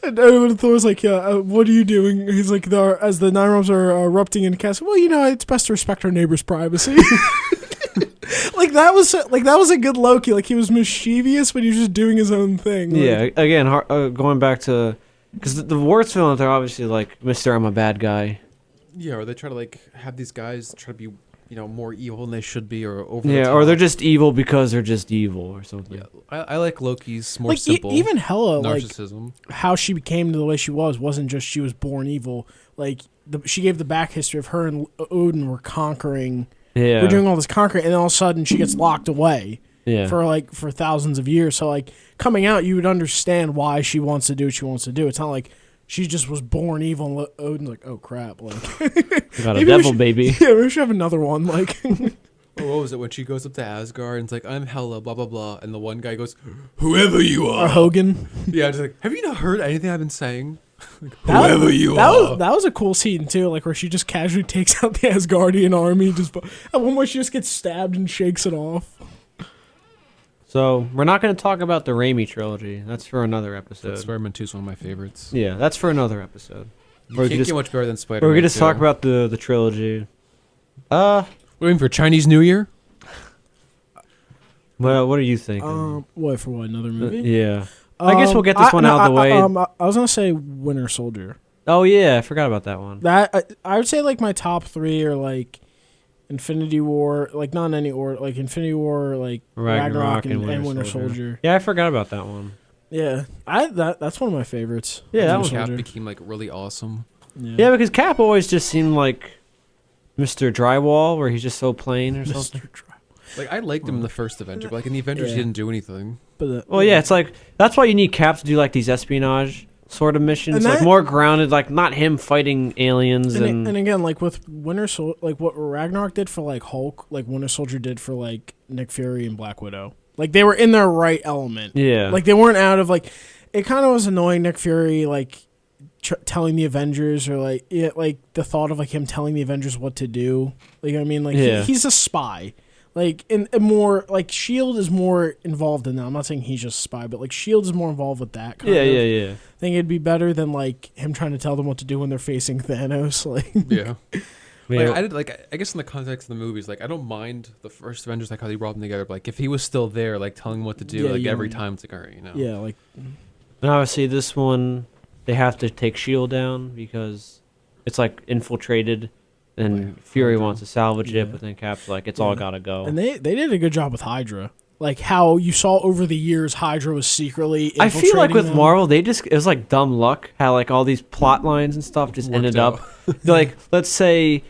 [SPEAKER 3] And when Thor's like, yeah, what are you doing? He's like, as the Nine Realms are erupting in castle. Well, you know, it's best to respect our neighbor's privacy. Like that was a good Loki. Like he was mischievous, but he was just doing his own thing. Like,
[SPEAKER 1] Yeah. Again, going back to because the worst villains are obviously like Mr. I'm a bad guy.
[SPEAKER 2] Yeah, or they try to like have these guys try to be, you know, more evil than they should be, or over.
[SPEAKER 1] Yeah,
[SPEAKER 2] the
[SPEAKER 1] or
[SPEAKER 2] top.
[SPEAKER 1] they're just evil because they're just evil or something.
[SPEAKER 2] Yeah, I like Loki's more
[SPEAKER 3] like
[SPEAKER 2] simple.
[SPEAKER 3] even Hela, like
[SPEAKER 2] narcissism.
[SPEAKER 3] how she became the way she wasn't just she was born evil. Like she gave the back history of her and Odin were conquering.
[SPEAKER 1] Yeah.
[SPEAKER 3] We're doing all this conquering, and then all of a sudden she gets locked away
[SPEAKER 1] Yeah.
[SPEAKER 3] for thousands of years. So like coming out, you would understand why she wants to do what she wants to do. It's not like she just was born evil. And Odin's like, oh crap, like
[SPEAKER 1] We got a
[SPEAKER 3] maybe we
[SPEAKER 1] devil
[SPEAKER 3] should-
[SPEAKER 1] baby.
[SPEAKER 3] yeah, maybe we should have another one. Like
[SPEAKER 2] Or what was it when she goes up to Asgard and it's like, I'm Hela, blah blah blah, and the one guy goes, whoever you
[SPEAKER 3] or
[SPEAKER 2] are.
[SPEAKER 3] Hogan.
[SPEAKER 2] Yeah, just like, have you not heard anything I've been saying?
[SPEAKER 3] That-
[SPEAKER 2] Whoever you
[SPEAKER 3] that
[SPEAKER 2] are.
[SPEAKER 3] that was a cool scene too, like where she just casually takes out the Asgardian army. Just at one point she just gets stabbed and shakes it off.
[SPEAKER 1] So we're not going to talk about the Raimi trilogy. That's for another episode.
[SPEAKER 2] Spider-Man 2 is one of my favorites.
[SPEAKER 1] Yeah, that's for another episode.
[SPEAKER 2] You
[SPEAKER 1] Or we
[SPEAKER 2] can't
[SPEAKER 1] could just-
[SPEAKER 2] get much better than Spider-Man.
[SPEAKER 1] Or we could just
[SPEAKER 2] 2.
[SPEAKER 1] talk about the trilogy.
[SPEAKER 2] Waiting for Chinese New Year?
[SPEAKER 1] Well, what are you thinking?
[SPEAKER 3] What for what another movie?
[SPEAKER 1] Yeah. I guess we'll get this one out of the way.
[SPEAKER 3] I was gonna say Winter Soldier.
[SPEAKER 1] Oh yeah, I forgot about that one.
[SPEAKER 3] That I would say like my top 3 are like Infinity War, like not in any order, like Infinity War, like Ragnarok and Winter Soldier.
[SPEAKER 1] Yeah, I forgot about that one.
[SPEAKER 3] Yeah, that's one of my favorites.
[SPEAKER 1] Yeah, that
[SPEAKER 3] Winter
[SPEAKER 1] one-
[SPEAKER 2] Cap
[SPEAKER 3] Soldier.
[SPEAKER 2] became like really awesome.
[SPEAKER 1] Yeah, because Cap always just seemed like Mr. Drywall, where he's just so plain or something.
[SPEAKER 3] Mr. Tri-
[SPEAKER 2] Like, I liked him in the first Avenger, but like in the Avengers,
[SPEAKER 3] Yeah.
[SPEAKER 2] he didn't do anything.
[SPEAKER 3] But
[SPEAKER 1] Well, yeah, it's like that's why you need Cap to do like these espionage sort of missions,
[SPEAKER 3] And
[SPEAKER 1] like
[SPEAKER 3] that-
[SPEAKER 1] more grounded, like not him fighting aliens
[SPEAKER 3] and again, like with Winter Soldier, like what Ragnarok did for like Hulk, like Winter Soldier did for like Nick Fury and Black Widow. Like they were in their right element.
[SPEAKER 1] yeah,
[SPEAKER 3] Like they weren't out of like. It kind of was annoying Nick Fury like telling the Avengers or like like the thought of like him telling the Avengers what to do. Like I mean, like
[SPEAKER 1] Yeah.
[SPEAKER 3] he's a spy. Like in more like Shield is more involved in that. I'm not saying he's just a spy, but like Shield is more involved with that. Kind of.
[SPEAKER 1] yeah.
[SPEAKER 3] I think it'd be better than like him trying to tell them what to do when they're facing Thanos. Like
[SPEAKER 2] Yeah.
[SPEAKER 1] Yeah.
[SPEAKER 2] Like, I did like I guess in the context of the movies, like I don't mind the first Avengers, like how they brought them together. But, like if he was still there, like telling them what to do,
[SPEAKER 3] Yeah,
[SPEAKER 2] like
[SPEAKER 3] you
[SPEAKER 2] every
[SPEAKER 3] know.
[SPEAKER 2] time, it's like all right, you know.
[SPEAKER 3] yeah, like
[SPEAKER 1] And obviously, this one they have to take Shield down because it's like infiltrated, and Fury wants to salvage
[SPEAKER 3] Yeah.
[SPEAKER 1] it, but then Cap's like, "It's all gotta go."
[SPEAKER 3] and they did a good job with Hydra. Like how you saw over the years, Hydra was secretly.
[SPEAKER 1] I feel like
[SPEAKER 3] infiltrating
[SPEAKER 1] with
[SPEAKER 3] them.
[SPEAKER 1] Marvel, it was like dumb luck how like all these plot lines and stuff just
[SPEAKER 2] Worked
[SPEAKER 1] ended
[SPEAKER 2] out.
[SPEAKER 1] up. Like, let's say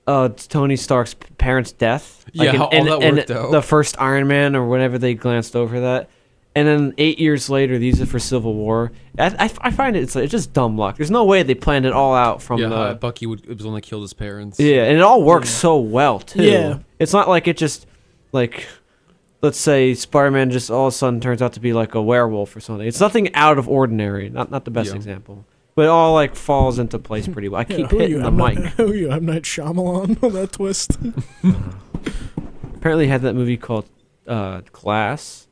[SPEAKER 1] Tony Stark's parents' death.
[SPEAKER 2] Yeah, how all that worked out.
[SPEAKER 1] The first Iron Man or whenever they glanced over that. And then 8 years later, these are for Civil War. I find it's just dumb luck. There's no way they planned it all out from the...
[SPEAKER 2] Bucky it was only killed his parents.
[SPEAKER 1] Yeah, and it all works so well, too.
[SPEAKER 3] Yeah.
[SPEAKER 1] It's not like it just, like, let's say Spider-Man just all of a sudden turns out to be like a werewolf or something. It's nothing out of ordinary. Not the best example. But it all, like, falls into place pretty well. I keep hitting the mic.
[SPEAKER 3] Who are you? I'm Night Shyamalan on that twist.
[SPEAKER 1] Apparently had that movie called Glass.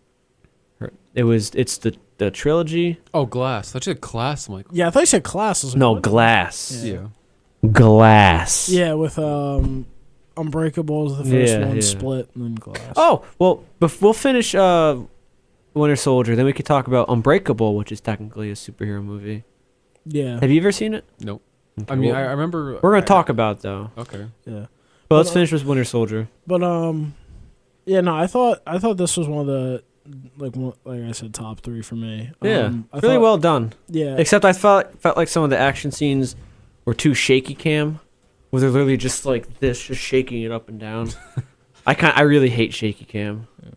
[SPEAKER 1] It's the trilogy.
[SPEAKER 2] Oh, Glass. That's a Class. I'm like,
[SPEAKER 3] Yeah, I thought you said Class. I was like,
[SPEAKER 1] No,
[SPEAKER 3] what?
[SPEAKER 1] Glass.
[SPEAKER 2] yeah.
[SPEAKER 1] Glass.
[SPEAKER 3] Yeah, with Unbreakable is the first one,
[SPEAKER 1] yeah.
[SPEAKER 3] Split, and then Glass.
[SPEAKER 1] Oh, well, we'll finish Winter Soldier. Then we could talk about Unbreakable, which is technically a superhero movie.
[SPEAKER 3] Yeah.
[SPEAKER 1] Have you ever seen it?
[SPEAKER 2] Nope.
[SPEAKER 1] Okay,
[SPEAKER 2] I mean,
[SPEAKER 1] well,
[SPEAKER 2] I remember.
[SPEAKER 1] we're going to talk about it, though.
[SPEAKER 2] Okay.
[SPEAKER 3] Yeah.
[SPEAKER 1] But let's finish with Winter Soldier.
[SPEAKER 3] But yeah, no, I thought this was one of the like I said, top 3 for me.
[SPEAKER 1] Yeah,
[SPEAKER 3] I
[SPEAKER 1] really
[SPEAKER 3] thought-
[SPEAKER 1] well done.
[SPEAKER 3] Yeah.
[SPEAKER 1] Except I felt like some of the action scenes were too shaky cam, where they're literally just like this, just shaking it up and down. I really hate shaky cam.
[SPEAKER 3] Yeah.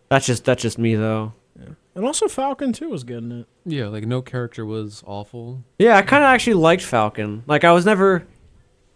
[SPEAKER 1] That's just me though.
[SPEAKER 3] Yeah. And also Falcon too was good in it.
[SPEAKER 2] Yeah, like no character was awful.
[SPEAKER 1] Yeah, I kind of actually liked Falcon. Like I was never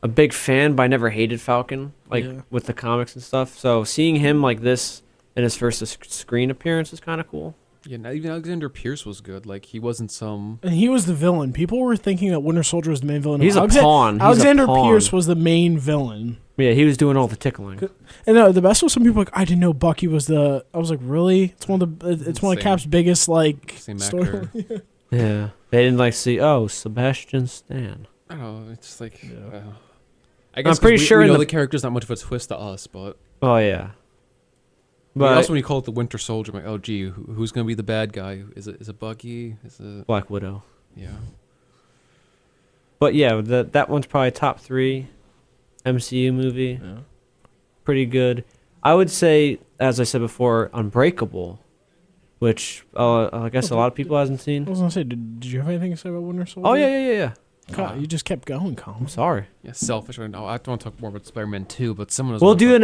[SPEAKER 1] a big fan, but I never hated Falcon. Like with the comics and stuff. So seeing him like this in his first screen appearance is kind of cool.
[SPEAKER 2] Yeah, not even Alexander Pierce was good. Like he wasn't some.
[SPEAKER 3] And he was the villain. People were thinking that Winter Soldier was the main villain.
[SPEAKER 1] He's a pawn.
[SPEAKER 3] Alexander
[SPEAKER 1] He's a pawn.
[SPEAKER 3] Pierce was the main villain.
[SPEAKER 1] Yeah, he was doing all the tickling.
[SPEAKER 3] And the best was some people like, I didn't know Bucky was the. I was like, really? It's one of Cap's biggest like
[SPEAKER 2] Same
[SPEAKER 3] story.
[SPEAKER 2] actor.
[SPEAKER 1] Yeah, they didn't like see. Oh, Sebastian Stan.
[SPEAKER 2] I don't know. It's just like.
[SPEAKER 3] Yeah.
[SPEAKER 2] I guess
[SPEAKER 1] I'm pretty sure
[SPEAKER 2] we
[SPEAKER 1] in
[SPEAKER 2] know
[SPEAKER 1] the-
[SPEAKER 2] the character's not much of a twist to us, but.
[SPEAKER 1] Oh yeah.
[SPEAKER 2] But
[SPEAKER 1] But
[SPEAKER 2] also when you call it the Winter Soldier, I'm like, oh gee, who's gonna be the bad guy? Is it Bucky? Is it
[SPEAKER 1] Black Widow.
[SPEAKER 2] yeah?
[SPEAKER 1] But yeah, that one's probably top 3 MCU movie.
[SPEAKER 3] Yeah.
[SPEAKER 1] Pretty good. I would say, as I said before, Unbreakable, which I guess a lot of people hasn't
[SPEAKER 3] I
[SPEAKER 1] seen.
[SPEAKER 3] was gonna say, did you have anything to say about Winter Soldier?
[SPEAKER 1] Oh yeah.
[SPEAKER 3] God, you just kept going, Colin.
[SPEAKER 1] I'm sorry.
[SPEAKER 2] Yeah, selfish. I want to talk more about Spider-Man 2, but someone else.
[SPEAKER 1] We'll do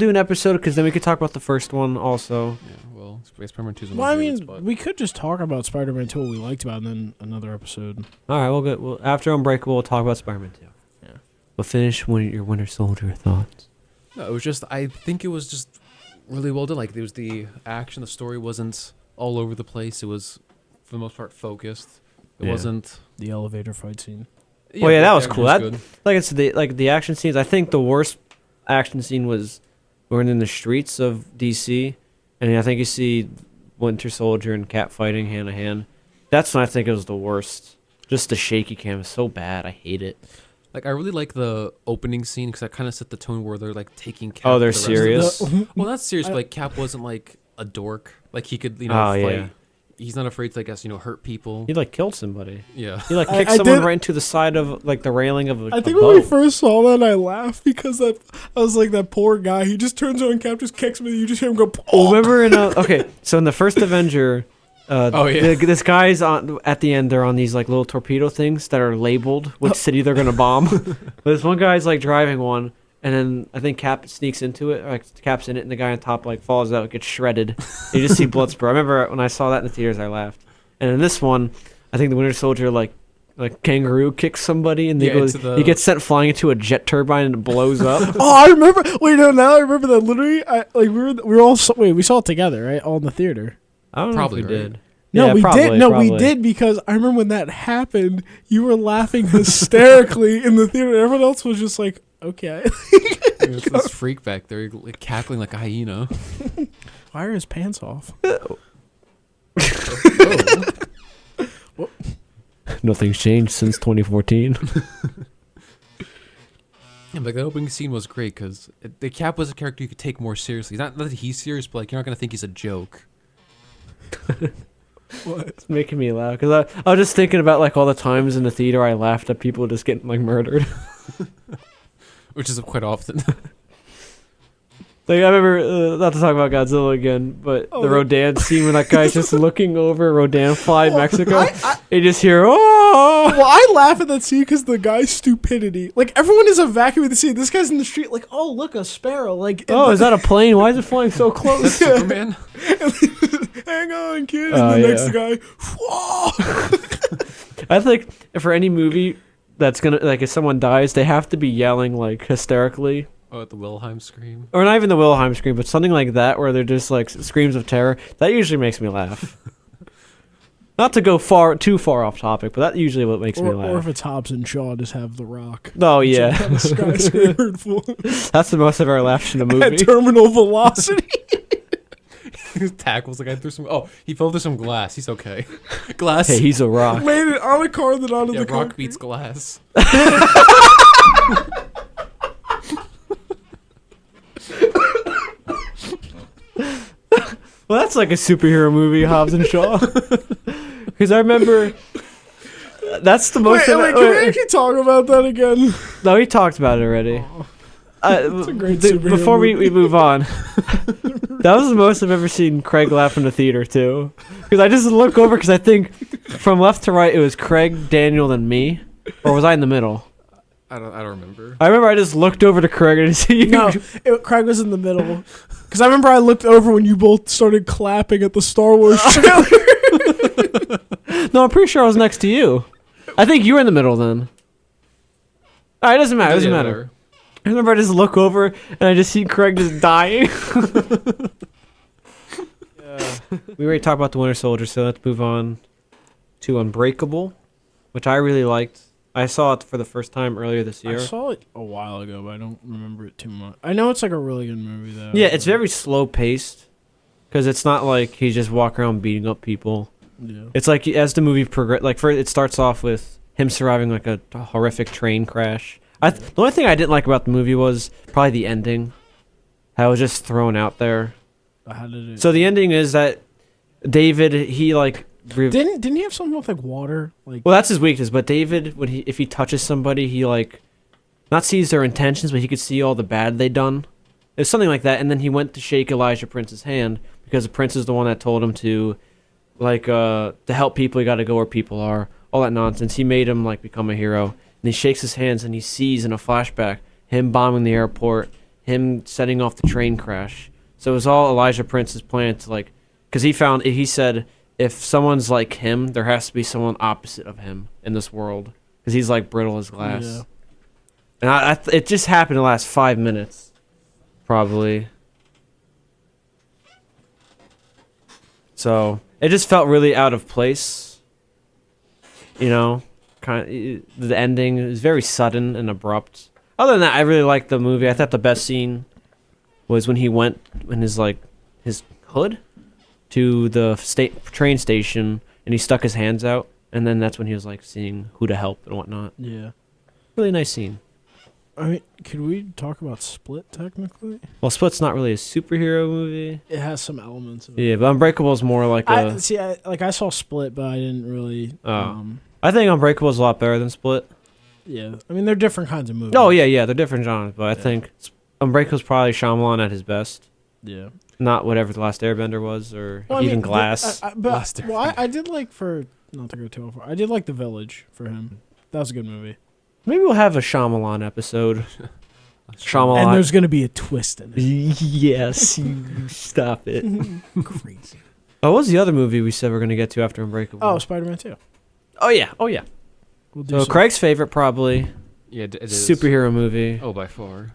[SPEAKER 1] an episode because then we could talk about the first one also.
[SPEAKER 2] Yeah, well, Spider-Man 2 is
[SPEAKER 3] Well, I mean, we could just talk about Spider-Man 2, what we liked about it, and then another episode.
[SPEAKER 1] All right, we'll go. Well, after Unbreakable, we'll talk about Spider-Man 2.
[SPEAKER 3] Yeah.
[SPEAKER 1] We'll finish your Winter Soldier thoughts.
[SPEAKER 2] No, it was just. I think it was just really well done. Like, it was the action, the story wasn't all over the place. It was, for the most part, focused. It
[SPEAKER 1] Yeah.
[SPEAKER 2] wasn't.
[SPEAKER 3] The elevator fight scene.
[SPEAKER 1] Well, yeah, that was
[SPEAKER 2] the
[SPEAKER 1] cool.
[SPEAKER 2] action
[SPEAKER 1] That-
[SPEAKER 2] good.
[SPEAKER 1] Like it's the action scenes. I think the worst action scene was when in the streets of DC, and I think you see Winter Soldier and Cap fighting hand to hand. That's when I think it was the worst. Just the shaky cam is so bad. I hate it.
[SPEAKER 2] Like, I really like the opening scene because that kind of set the tone where they're like taking Cap.
[SPEAKER 1] Oh, they're
[SPEAKER 2] to the rest of
[SPEAKER 1] serious?
[SPEAKER 2] the- Well, not serious, but like Cap wasn't like a dork. Like he could,
[SPEAKER 1] Oh,
[SPEAKER 2] fight.
[SPEAKER 1] yeah.
[SPEAKER 2] He's not afraid to, I guess, hurt people.
[SPEAKER 1] He like killed somebody.
[SPEAKER 2] Yeah.
[SPEAKER 1] He like
[SPEAKER 3] I
[SPEAKER 1] kicked someone
[SPEAKER 3] did-
[SPEAKER 1] right into the side of like the railing of a
[SPEAKER 3] I think
[SPEAKER 1] a
[SPEAKER 3] when we
[SPEAKER 1] boat.
[SPEAKER 3] first saw that, I laughed because I was like, that poor guy. He just turns on Cap, just kicks me. You just hear him go.
[SPEAKER 1] Oh, remember in okay, so in the first Avenger,
[SPEAKER 2] Oh, yeah.
[SPEAKER 1] this guy's on at the end. They're on these like little torpedo things that are labeled which city they're gonna bomb. But this one guy's like driving one, and then I think Cap sneaks into it, or like Cap's in it, and the guy on top like falls out, gets shredded. You just see blood spray. I remember when I saw that in the theaters, I laughed. And in this one, I think the Winter Soldier like kangaroo kicks somebody, and he gets sent flying into a jet turbine and it blows up.
[SPEAKER 3] Oh, I remember. Wait, no, now I remember that. Literally, we were all we saw it together, right? All in the theater.
[SPEAKER 1] I don't
[SPEAKER 2] Probably,
[SPEAKER 1] know if we
[SPEAKER 2] right?
[SPEAKER 1] did.
[SPEAKER 3] No,
[SPEAKER 1] Yeah,
[SPEAKER 3] we
[SPEAKER 1] probably,
[SPEAKER 3] did. No, we
[SPEAKER 1] probably.
[SPEAKER 3] did because I remember when that happened. You were laughing hysterically in the theater. Everyone else was just like, okay.
[SPEAKER 2] There's this freak back there like, cackling like a hyena.
[SPEAKER 3] Why are his pants off?
[SPEAKER 1] Nothing's changed since 2014.
[SPEAKER 2] Yeah, but that opening scene was great because the Cap was a character you could take more seriously. Not that he's serious, but like you're not gonna think he's a joke.
[SPEAKER 3] What?
[SPEAKER 1] It's making me laugh because I was just thinking about like all the times in the theater I laughed at people just getting like murdered.
[SPEAKER 2] Which is quite often.
[SPEAKER 1] Like I remember, not to talk about Godzilla again, but the Rodan scene when that guy's just looking over Rodan Fly, Mexico. You just hear, oh!
[SPEAKER 3] Well, I laugh at that scene because the guy's stupidity. Like, everyone is evacuating the scene. This guy's in the street, like, oh, look, a sparrow. Like,
[SPEAKER 1] Oh, is that a plane? Why is it flying so close?
[SPEAKER 2] Superman.
[SPEAKER 3] hang on, kid. And the next guy, whoa.
[SPEAKER 1] I think for any movie that's gonna, like, if someone dies, they have to be yelling, like, hysterically.
[SPEAKER 2] Oh, at the Wilhelm scream.
[SPEAKER 1] Or not even the Wilhelm scream, but something like that where they're just, like, screams of terror. That usually makes me laugh. Not to go too far off topic, but that usually what makes me laugh.
[SPEAKER 3] Or if it's Hobbs and Shaw, just have The Rock.
[SPEAKER 1] Oh, yeah.
[SPEAKER 3] The skyscraper full.
[SPEAKER 1] That's the most I've ever laughed in a movie.
[SPEAKER 3] At terminal velocity.
[SPEAKER 2] He tackles the guy through some. Oh, he fell through some glass. He's okay. Glass.
[SPEAKER 1] Hey, he's a rock.
[SPEAKER 3] Landed on a car, then onto the car.
[SPEAKER 2] Rock beats glass.
[SPEAKER 1] Well, that's like a superhero movie, Hobbs and Shaw. Because I remember that's the most.
[SPEAKER 3] Wait, can we actually talk about that again?
[SPEAKER 1] No, we talked about it already.
[SPEAKER 3] It's a great superhero
[SPEAKER 1] before
[SPEAKER 3] movie.
[SPEAKER 1] we move on, that was the most I've ever seen Craig laugh in the theater too. Because I just look over because I think from left to right it was Craig, Daniel, then me, or was I in the middle?
[SPEAKER 2] I don't remember.
[SPEAKER 1] I remember I just looked over to Craig and see you.
[SPEAKER 3] No, Craig was in the middle. Because I remember I looked over when you both started clapping at the Star Wars trailer.
[SPEAKER 1] No, I'm pretty sure I was next to you. I think you were in the middle then. All right, it doesn't matter. It doesn't matter. I remember I just look over and I just see Craig just dying. We already talked about the Winter Soldier, so let's move on to Unbreakable, which I really liked. I saw it for the first time earlier this year.
[SPEAKER 3] I saw it a while ago, but I don't remember it too much. I know it's like a really good movie, though.
[SPEAKER 1] Yeah, it's very slow paced because it's not like he's just walking around beating up people.
[SPEAKER 3] Yeah.
[SPEAKER 1] It's like as the movie progresses, like it starts off with him surviving like a horrific train crash. The only thing I didn't like about the movie was probably the ending. How it was just thrown out there.
[SPEAKER 3] How did it?
[SPEAKER 1] So the ending is that David, he like
[SPEAKER 3] didn't he have something with like water? Like,
[SPEAKER 1] well, that's his weakness. But David, if he touches somebody, he like not sees their intentions, but he could see all the bad they done. It's something like that. And then he went to shake Elijah Prince's hand because the prince is the one that told him to, like, to help people. You got to go where people are. All that nonsense. He made him like become a hero. And he shakes his hands and he sees in a flashback him bombing the airport, him setting off the train crash. So it was all Elijah Prince's plan to like, because he said if someone's like him, there has to be someone opposite of him in this world because he's like brittle as glass. Yeah. And it just happened in the last 5 minutes, probably. So it just felt really out of place, you know. The ending is very sudden and abrupt. Other than that, I really liked the movie. I thought the best scene was when he went in his hood to the train station and he stuck his hands out, and then that's when he was like seeing who to help and whatnot.
[SPEAKER 3] Yeah,
[SPEAKER 1] really nice scene.
[SPEAKER 3] I mean, could we talk about Split technically?
[SPEAKER 1] Well, Split's not really a superhero movie.
[SPEAKER 3] It has some elements of it.
[SPEAKER 1] Yeah, but Unbreakable is more like
[SPEAKER 3] I saw Split, but I didn't really.
[SPEAKER 1] I think Unbreakable is a lot better than Split.
[SPEAKER 3] Yeah, I mean they're different kinds of movies.
[SPEAKER 1] Oh yeah, they're different genres, but I think Unbreakable's probably Shyamalan at his best.
[SPEAKER 3] Yeah,
[SPEAKER 1] not whatever The Last Airbender was, or even Glass.
[SPEAKER 3] I did like not to go too far. I did like The Village for him. That was a good movie.
[SPEAKER 1] Maybe we'll have a Shyamalan episode. Shyamalan,
[SPEAKER 3] and there's gonna be a twist in it.
[SPEAKER 1] Yes, you stop it.
[SPEAKER 3] Crazy.
[SPEAKER 1] Oh, what was the other movie we said we're gonna get to after Unbreakable?
[SPEAKER 3] Oh, Spider-Man 2.
[SPEAKER 1] Oh yeah. So Craig's favorite probably.
[SPEAKER 2] Yeah, it is.
[SPEAKER 1] Superhero movie.
[SPEAKER 2] Oh, by far.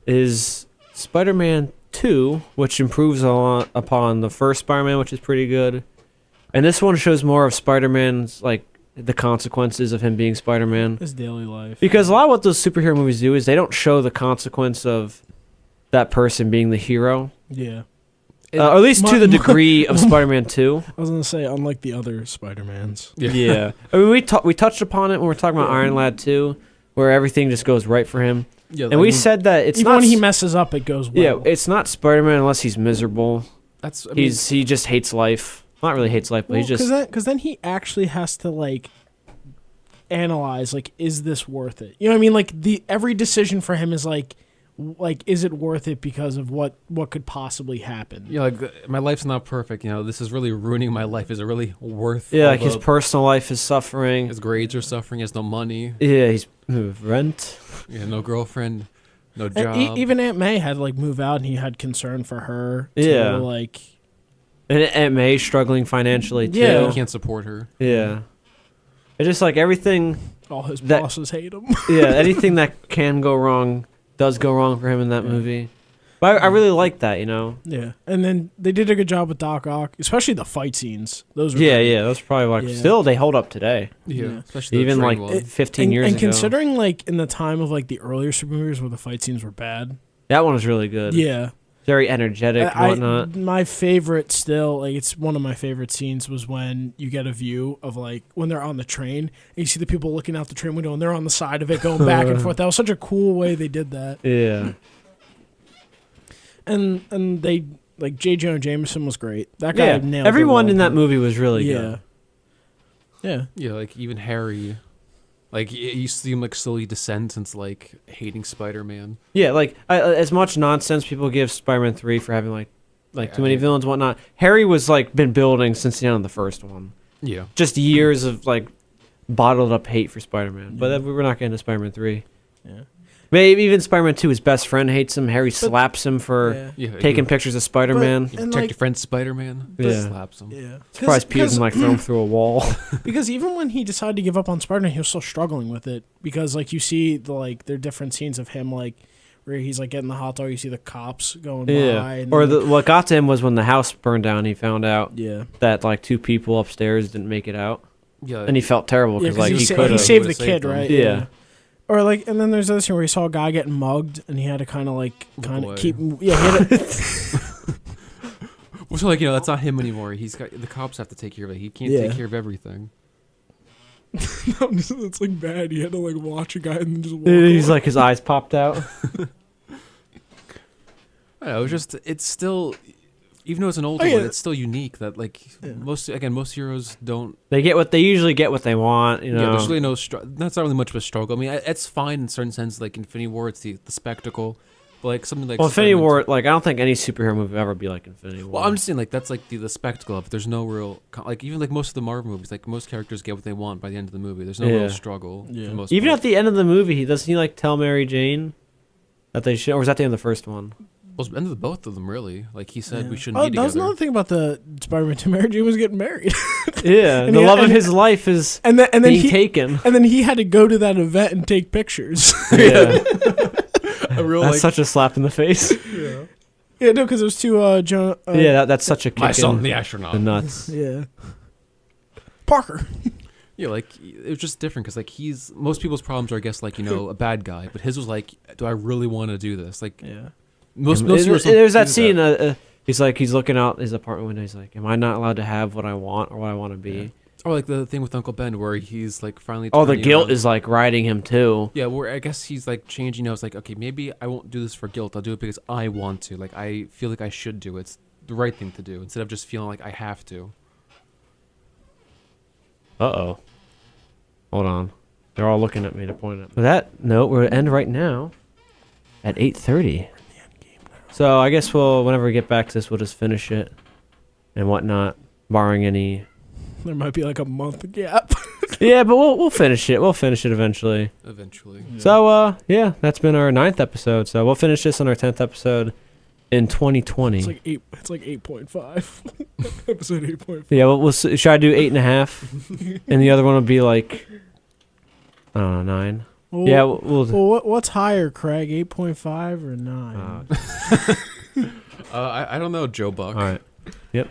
[SPEAKER 1] Is Spider-Man 2, which improves a lot upon the first Spider-Man, which is pretty good. And this one shows more of Spider-Man's like the consequences of him being Spider-Man.
[SPEAKER 3] His daily life.
[SPEAKER 1] Because a lot of what those superhero movies do is they don't show the consequence of that person being the hero.
[SPEAKER 3] Yeah.
[SPEAKER 1] Or at least to the degree of Spider-Man 2.
[SPEAKER 3] I was going to say, unlike the other Spider-Mans.
[SPEAKER 1] Yeah. I mean, we touched upon it when we were talking about Iron Lad 2, where everything just goes right for him. Yeah, and we said that it's
[SPEAKER 3] even
[SPEAKER 1] not...
[SPEAKER 3] when he messes up, it goes well.
[SPEAKER 1] Yeah, it's not Spider-Man unless he's miserable. He just hates life. Not really hates life, but he just...
[SPEAKER 3] Because then he actually has to, like, analyze, like, is this worth it? You know what I mean? Like, every decision for him is like, like, is it worth it because of what could possibly happen?
[SPEAKER 2] Yeah, like my life's not perfect. You know, this is really ruining my life. Is it really worth?
[SPEAKER 1] Yeah,
[SPEAKER 2] all
[SPEAKER 1] like his personal life is suffering.
[SPEAKER 2] his grades are suffering. He has no money.
[SPEAKER 1] Yeah, he's rent.
[SPEAKER 2] Yeah, no girlfriend, no
[SPEAKER 3] And
[SPEAKER 2] job.
[SPEAKER 3] even Aunt May had to like move out, and he had concern for her.
[SPEAKER 1] Yeah.
[SPEAKER 3] To, like,
[SPEAKER 1] And Aunt May's struggling financially too.
[SPEAKER 3] Yeah.
[SPEAKER 2] He can't support her.
[SPEAKER 1] Yeah. It's just like everything.
[SPEAKER 3] all his
[SPEAKER 1] That-
[SPEAKER 3] bosses hate him.
[SPEAKER 1] Yeah, anything that can go wrong does go wrong for him in that movie. But I really like that, you know.
[SPEAKER 3] Yeah, and then they did a good job with Doc Ock, especially the fight scenes. Those were
[SPEAKER 1] Yeah,
[SPEAKER 3] great.
[SPEAKER 1] yeah, that's probably like
[SPEAKER 3] Yeah.
[SPEAKER 1] still they hold up today.
[SPEAKER 2] Yeah,
[SPEAKER 3] Yeah.
[SPEAKER 2] especially the
[SPEAKER 1] Even
[SPEAKER 2] train
[SPEAKER 1] like
[SPEAKER 2] one.
[SPEAKER 1] 15 years
[SPEAKER 3] and
[SPEAKER 1] ago.
[SPEAKER 3] considering like in the time of like the earlier super movies where the fight scenes were bad.
[SPEAKER 1] That one was really good.
[SPEAKER 3] Yeah,
[SPEAKER 1] Very energetic and whatnot.
[SPEAKER 3] my favorite still, like it's one of my favorite scenes was when you get a view of like when they're on the train and you see the people looking out the train window and they're on the side of it going back and forth. That was such a cool way they did that.
[SPEAKER 1] Yeah.
[SPEAKER 3] And they like J. Jonah Jameson was great. That guy nailed
[SPEAKER 1] Everyone
[SPEAKER 3] the
[SPEAKER 1] in that
[SPEAKER 3] role.
[SPEAKER 1] movie was really
[SPEAKER 3] Yeah.
[SPEAKER 1] good.
[SPEAKER 3] Yeah.
[SPEAKER 2] Yeah, like even Harry, like you see him like slowly descend since like hating Spider-Man.
[SPEAKER 1] Yeah, like as much nonsense people give Spider-Man 3 for having like too many villains and whatnot. Harry was like been building since the end of the first one.
[SPEAKER 2] Yeah,
[SPEAKER 1] Just years of like bottled up hate for Spider-Man. But we're not getting to Spider-Man 3.
[SPEAKER 3] Yeah.
[SPEAKER 1] Maybe even Spider-Man 2, his best friend hates him. Harry slaps him for
[SPEAKER 2] yeah.
[SPEAKER 1] taking pictures of Spider-Man.
[SPEAKER 3] But-
[SPEAKER 2] You
[SPEAKER 3] And,
[SPEAKER 2] protect
[SPEAKER 3] like-
[SPEAKER 2] your friend Spider-Man.
[SPEAKER 1] Yeah.
[SPEAKER 2] Slaps him.
[SPEAKER 3] Yeah.
[SPEAKER 1] Surprised Peter didn't like throw him through a wall.
[SPEAKER 3] Because even when he decided to give up on Spider-Man, he was still struggling with it. Because like you see the like there are different scenes of him like where he's like getting the hot dog, you see the cops going by.
[SPEAKER 1] Yeah.
[SPEAKER 3] And
[SPEAKER 1] Or
[SPEAKER 3] like,
[SPEAKER 1] what got to him was when the house burned down. He found out
[SPEAKER 3] yeah.
[SPEAKER 1] that like 2 people upstairs didn't make it out,
[SPEAKER 2] Yeah,
[SPEAKER 1] and he felt terrible
[SPEAKER 3] Yeah,
[SPEAKER 1] because
[SPEAKER 3] 'cause
[SPEAKER 1] like
[SPEAKER 3] he,
[SPEAKER 1] he
[SPEAKER 3] sa-
[SPEAKER 1] could
[SPEAKER 3] he
[SPEAKER 1] have.
[SPEAKER 3] saved the
[SPEAKER 2] Would've saved
[SPEAKER 3] kid,
[SPEAKER 2] them.
[SPEAKER 3] right?
[SPEAKER 1] Yeah.
[SPEAKER 3] Or like, and then there's this scene where he saw a guy getting mugged, and he had to kind of
[SPEAKER 2] away.
[SPEAKER 3] keep. Yeah, he had to,
[SPEAKER 2] Well, so like that's not him anymore. He's got the cops have to take care of it. He can't
[SPEAKER 3] Yeah.
[SPEAKER 2] take care of everything.
[SPEAKER 3] it's like bad. He had to like watch a guy and then just walk
[SPEAKER 1] He's
[SPEAKER 3] away.
[SPEAKER 1] like his eyes popped out.
[SPEAKER 2] I don't know, it's still, even though it's an older
[SPEAKER 3] Oh, yeah.
[SPEAKER 2] one, it's still unique that like most heroes don't.
[SPEAKER 1] They usually get what they want, you know.
[SPEAKER 2] Yeah, there's really no that's not really much of a struggle. I mean, it's fine in certain sense. Like Infinity War, it's the spectacle, but like something like
[SPEAKER 1] Well, Infinity
[SPEAKER 2] Spider-Man
[SPEAKER 1] War, like I don't think any superhero movie will ever be like Infinity War.
[SPEAKER 2] Well, I'm just saying, like that's like the spectacle of it. There's no real like even like most of the Marvel movies, like most characters get what they want by the end of the movie. There's no
[SPEAKER 1] Yeah.
[SPEAKER 2] real struggle.
[SPEAKER 3] Yeah.
[SPEAKER 2] For the most
[SPEAKER 1] Even
[SPEAKER 2] part.
[SPEAKER 1] at the end of the movie, doesn't he like tell Mary Jane that they should, or was that the end of the first one?
[SPEAKER 2] Well, it's end of the both of them really. Like he said, we shouldn't
[SPEAKER 3] Oh,
[SPEAKER 2] be
[SPEAKER 3] that was
[SPEAKER 2] together.
[SPEAKER 3] another thing about the Spider-Man 2. Mary Jane was getting married,
[SPEAKER 1] Yeah,
[SPEAKER 3] And
[SPEAKER 1] the
[SPEAKER 3] he-
[SPEAKER 1] love of
[SPEAKER 3] and-
[SPEAKER 1] his life is
[SPEAKER 3] and then
[SPEAKER 1] being
[SPEAKER 3] he
[SPEAKER 1] taken.
[SPEAKER 3] and then he had to go to that event and take pictures.
[SPEAKER 1] Yeah,
[SPEAKER 2] A real
[SPEAKER 1] that's
[SPEAKER 2] like
[SPEAKER 1] such a slap in the face.
[SPEAKER 3] Yeah, no, because it was two John.
[SPEAKER 1] Yeah, that's such a kick
[SPEAKER 2] my son,
[SPEAKER 1] in
[SPEAKER 2] the astronaut.
[SPEAKER 1] the nuts.
[SPEAKER 3] Yeah. Parker.
[SPEAKER 2] Yeah, like it was just different because like most people's problems are I guess like a bad guy, but his was like, do I really want to do this? Like
[SPEAKER 3] Yeah.
[SPEAKER 2] most
[SPEAKER 1] There's
[SPEAKER 2] heroes don't
[SPEAKER 1] that
[SPEAKER 2] do
[SPEAKER 1] scene. He's looking out his apartment window. He's like, "Am I not allowed to have what I want or what I want to be?"
[SPEAKER 2] Or like the thing with Uncle Ben where he's like finally.
[SPEAKER 1] Oh, the
[SPEAKER 2] turning
[SPEAKER 1] guilt
[SPEAKER 2] around.
[SPEAKER 1] is like riding him too.
[SPEAKER 2] Yeah, where I guess he's like changing now. It's like, okay, maybe I won't do this for guilt. I'll do it because I want to. Like, I feel like I should do it. It's the right thing to do instead of just feeling like I have to.
[SPEAKER 1] Uh-oh. Hold on. They're all looking at me to point at. With that note, we're gonna end right now at 8:30. So I guess whenever we get back to this, we'll just finish it and whatnot, barring any.
[SPEAKER 3] There might be like a month gap.
[SPEAKER 1] Yeah, but we'll finish it. We'll finish it eventually.
[SPEAKER 2] Eventually.
[SPEAKER 1] So yeah, that's been our 9th episode. So we'll finish this on our 10th episode in 2020.
[SPEAKER 3] It's like 8. It's like 8.5. Episode 8.5.
[SPEAKER 1] Yeah, should I do 8.5? And the other one would be like, I don't know, 9.
[SPEAKER 3] Well,
[SPEAKER 1] Yeah, we'll
[SPEAKER 3] what's higher, Craig? 8.5 or 9?
[SPEAKER 2] I don't know, Joe Buck.
[SPEAKER 1] all right. Yep.